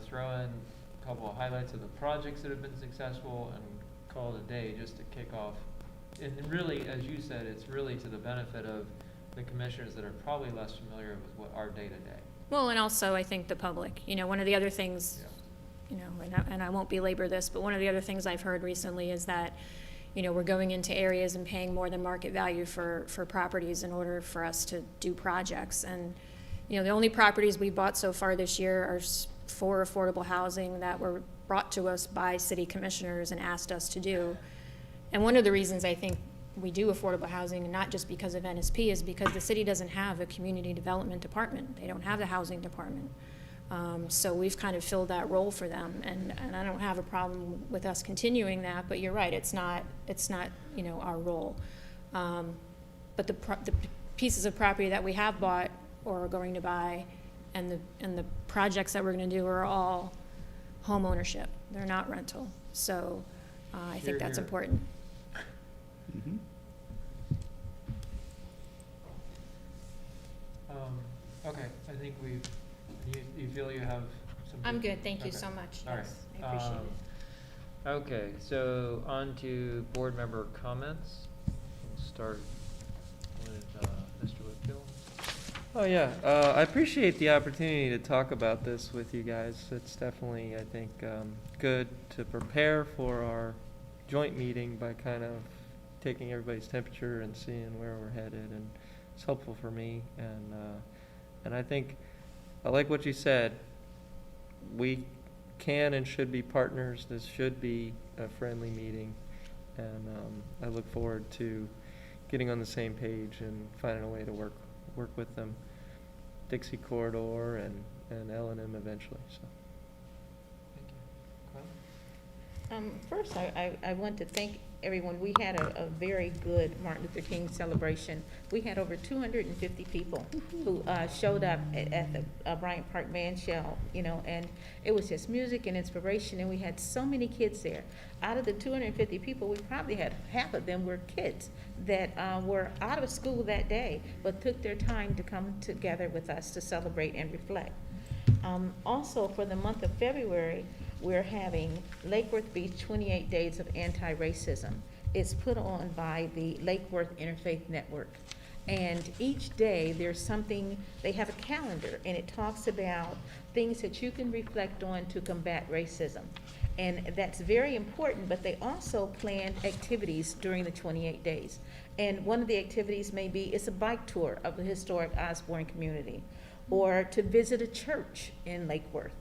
[SPEAKER 2] throw in a couple of highlights of the projects that have been successful and call it a day just to kick off. And really, as you said, it's really to the benefit of the commissioners that are probably less familiar with what our day-to-day.
[SPEAKER 5] Well, and also I think the public, one of the other things, and I won't belabor this, but one of the other things I've heard recently is that, we're going into areas and paying more than market value for properties in order for us to do projects. And, the only properties we bought so far this year are for affordable housing that were brought to us by city commissioners and asked us to do. And one of the reasons I think we do affordable housing, not just because of NSP, is because the city doesn't have a community development department. They don't have the housing department. So we've kind of filled that role for them, and I don't have a problem with us continuing that, but you're right, it's not our role. But the pieces of property that we have bought or are going to buy and the projects that we're going to do are all home ownership. They're not rental. So I think that's important.
[SPEAKER 9] Mm-hmm.
[SPEAKER 2] Okay, I think you feel you have some.
[SPEAKER 5] I'm good, thank you
[SPEAKER 2] Okay.
[SPEAKER 5] so much.
[SPEAKER 2] All
[SPEAKER 5] Yes,
[SPEAKER 2] right.
[SPEAKER 5] I appreciate it.
[SPEAKER 2] Okay, so on to board member comments. We'll start with Mr. Whitfield.
[SPEAKER 1] Oh, yeah. I appreciate the opportunity to talk about this with you guys. It's definitely, I think, good to prepare for our joint meeting by kind of taking everybody's temperature and seeing where we're headed, and it's helpful for me. And I think, I like what you said. We can and should be partners. This should be a friendly meeting, and I look forward to getting on the same page and finding a way to work with them, Dixie Corridor and L&M eventually. So.
[SPEAKER 2] Thank you. Carla?
[SPEAKER 7] First, I want to thank everyone. We had a very good Martin Luther King celebration. We had over 250 people who showed up at the Bryant Park Band Shell, and it was just music and inspiration, and we had so many kids there. Out of the 250 people, we probably had half of them were kids that were out of school that day, but took their time to come together with us to celebrate and reflect. Also, for the month of February, we're having Lake Worth Beach 28 Days of Anti-Racism. It's put on by the Lake Worth Interfaith Network. And each day there's something, they have a calendar, and it talks about things that you can reflect on to combat racism. And that's very important, but they also plan activities during the 28 days. And one of the activities may be, it's a bike tour of the historic Osborne community, or to visit a church in Lake Worth.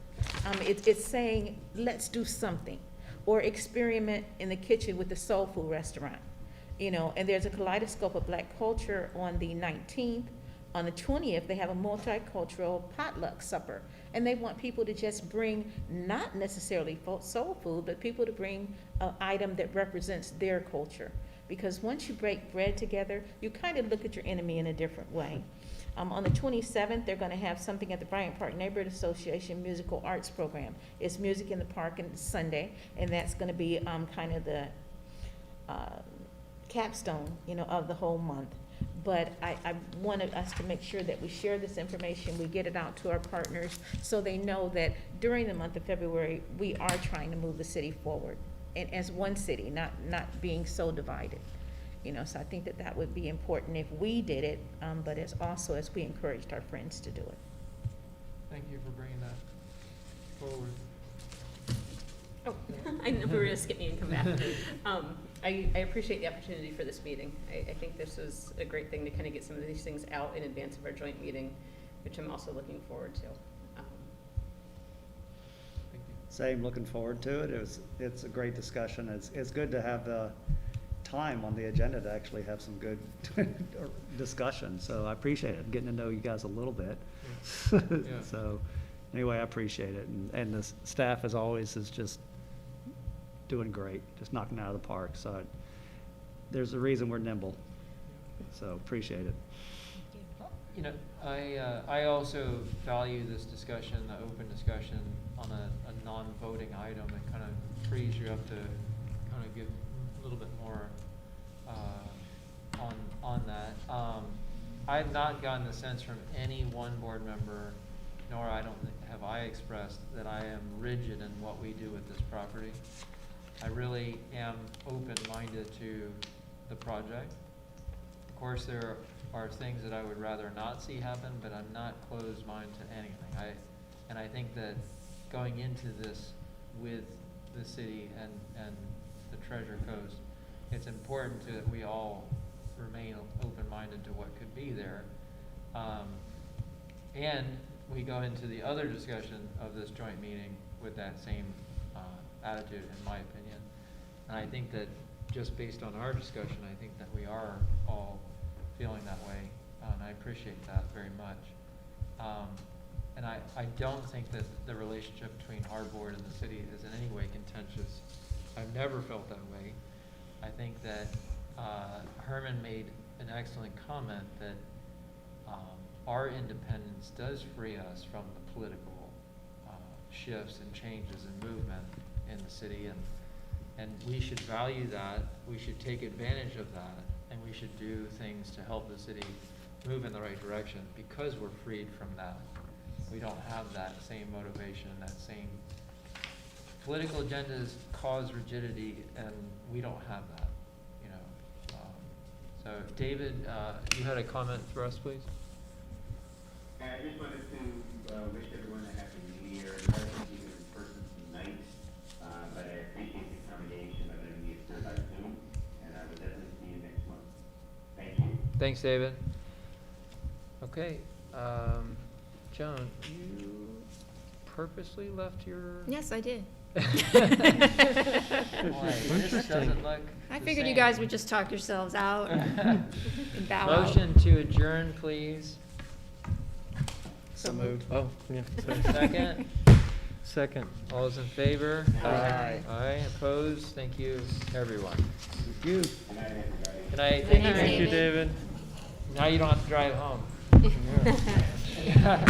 [SPEAKER 7] It's saying, let's do something, or experiment in the kitchen with the soul food restaurant. And there's a kaleidoscope of black culture on the 19th. On the 20th, they have a multicultural potluck supper, and they want people to just bring, not necessarily soul food, but people to bring an item that represents their culture. Because once you break bread together, you kind of look at your enemy in a different way. On the 27th, they're going to have something at the Bryant Park Neighborhood Association Musical Arts Program. It's Music in the Park, and it's Sunday, and that's going to be kind of the capstone, of the whole month. But I wanted us to make sure that we share this information, we get it out to our partners, so they know that during the month of February, we are trying to move the city forward, and as one city, not being so divided. So I think that would be important if we did it, but as we encouraged our friends to do it.
[SPEAKER 2] Thank you for bringing that forward.
[SPEAKER 8] Oh, I know we were gonna skip me and come back. I appreciate the opportunity for this meeting. I think this was a great thing to kind of get some of these things out in advance of our joint meeting, which I'm also looking forward to.
[SPEAKER 2] Thank you.
[SPEAKER 9] Same, looking forward to it. It's a great discussion. It's good to have the time on the agenda to actually have some good discussion. So I appreciate it, getting to know you guys a little bit.
[SPEAKER 2] Yeah.
[SPEAKER 9] So anyway, I appreciate it. And the staff, as always, is just doing great, just knocking it out of the park. So there's a reason we're nimble. So appreciate it.
[SPEAKER 2] You know, I also value this discussion, the open discussion on a non-voting item. It kind of frees you up to kind of give a little bit more on that. I have not gotten the sense from any one board member, nor have I expressed that I am rigid in what we do with this property. I really am open-minded to the project. Of course, there are things that I would rather not see happen, but I'm not closed-minded to anything. And I think that going into this with the city and the Treasure Coast, it's important that we all remain open-minded to what could be there. And we go into the other discussion of this joint meeting with that same attitude, in my opinion. And I think that just based on our discussion, I think that we are all feeling that way, and I appreciate that very much. And I don't think that the relationship between our board and the city is in any way contentious. I've never felt that way. I think that Herman made an excellent comment that our independence does free us from the political shifts and changes and movement in the city, and we should value that. We should take advantage of that, and we should do things to help the city move in the right direction because we're freed from that. We don't have that same motivation, that same political agendas cause rigidity, and we don't have that, you know. So David, you had a comment for us, please?
[SPEAKER 4] I just wanted to wish everyone a happy new year. I don't see you in person tonight, but I appreciate the accommodation of letting me appear by Zoom, and I will definitely see you next month. Thank you.
[SPEAKER 2] Thanks, David. Okay, Joan, you purposely left your...
[SPEAKER 5] Yes, I did.
[SPEAKER 2] Boy, this doesn't look
[SPEAKER 5] I
[SPEAKER 2] the
[SPEAKER 5] figured you
[SPEAKER 2] same.
[SPEAKER 5] guys would just talk yourselves out and bow out.
[SPEAKER 2] Motion to adjourn, please.
[SPEAKER 1] So moved. Oh, yeah.
[SPEAKER 2] Second.
[SPEAKER 1] Second.
[SPEAKER 2] All those in favor?
[SPEAKER 1] Aye.
[SPEAKER 2] Aye, opposed? Thank you, everyone.
[SPEAKER 9] Thank you.
[SPEAKER 4] Good night, everybody.
[SPEAKER 2] Good night.
[SPEAKER 5] Good night,
[SPEAKER 1] Thank you,
[SPEAKER 5] David.
[SPEAKER 1] David.
[SPEAKER 2] Now you don't have to drive home.
[SPEAKER 1] Yeah.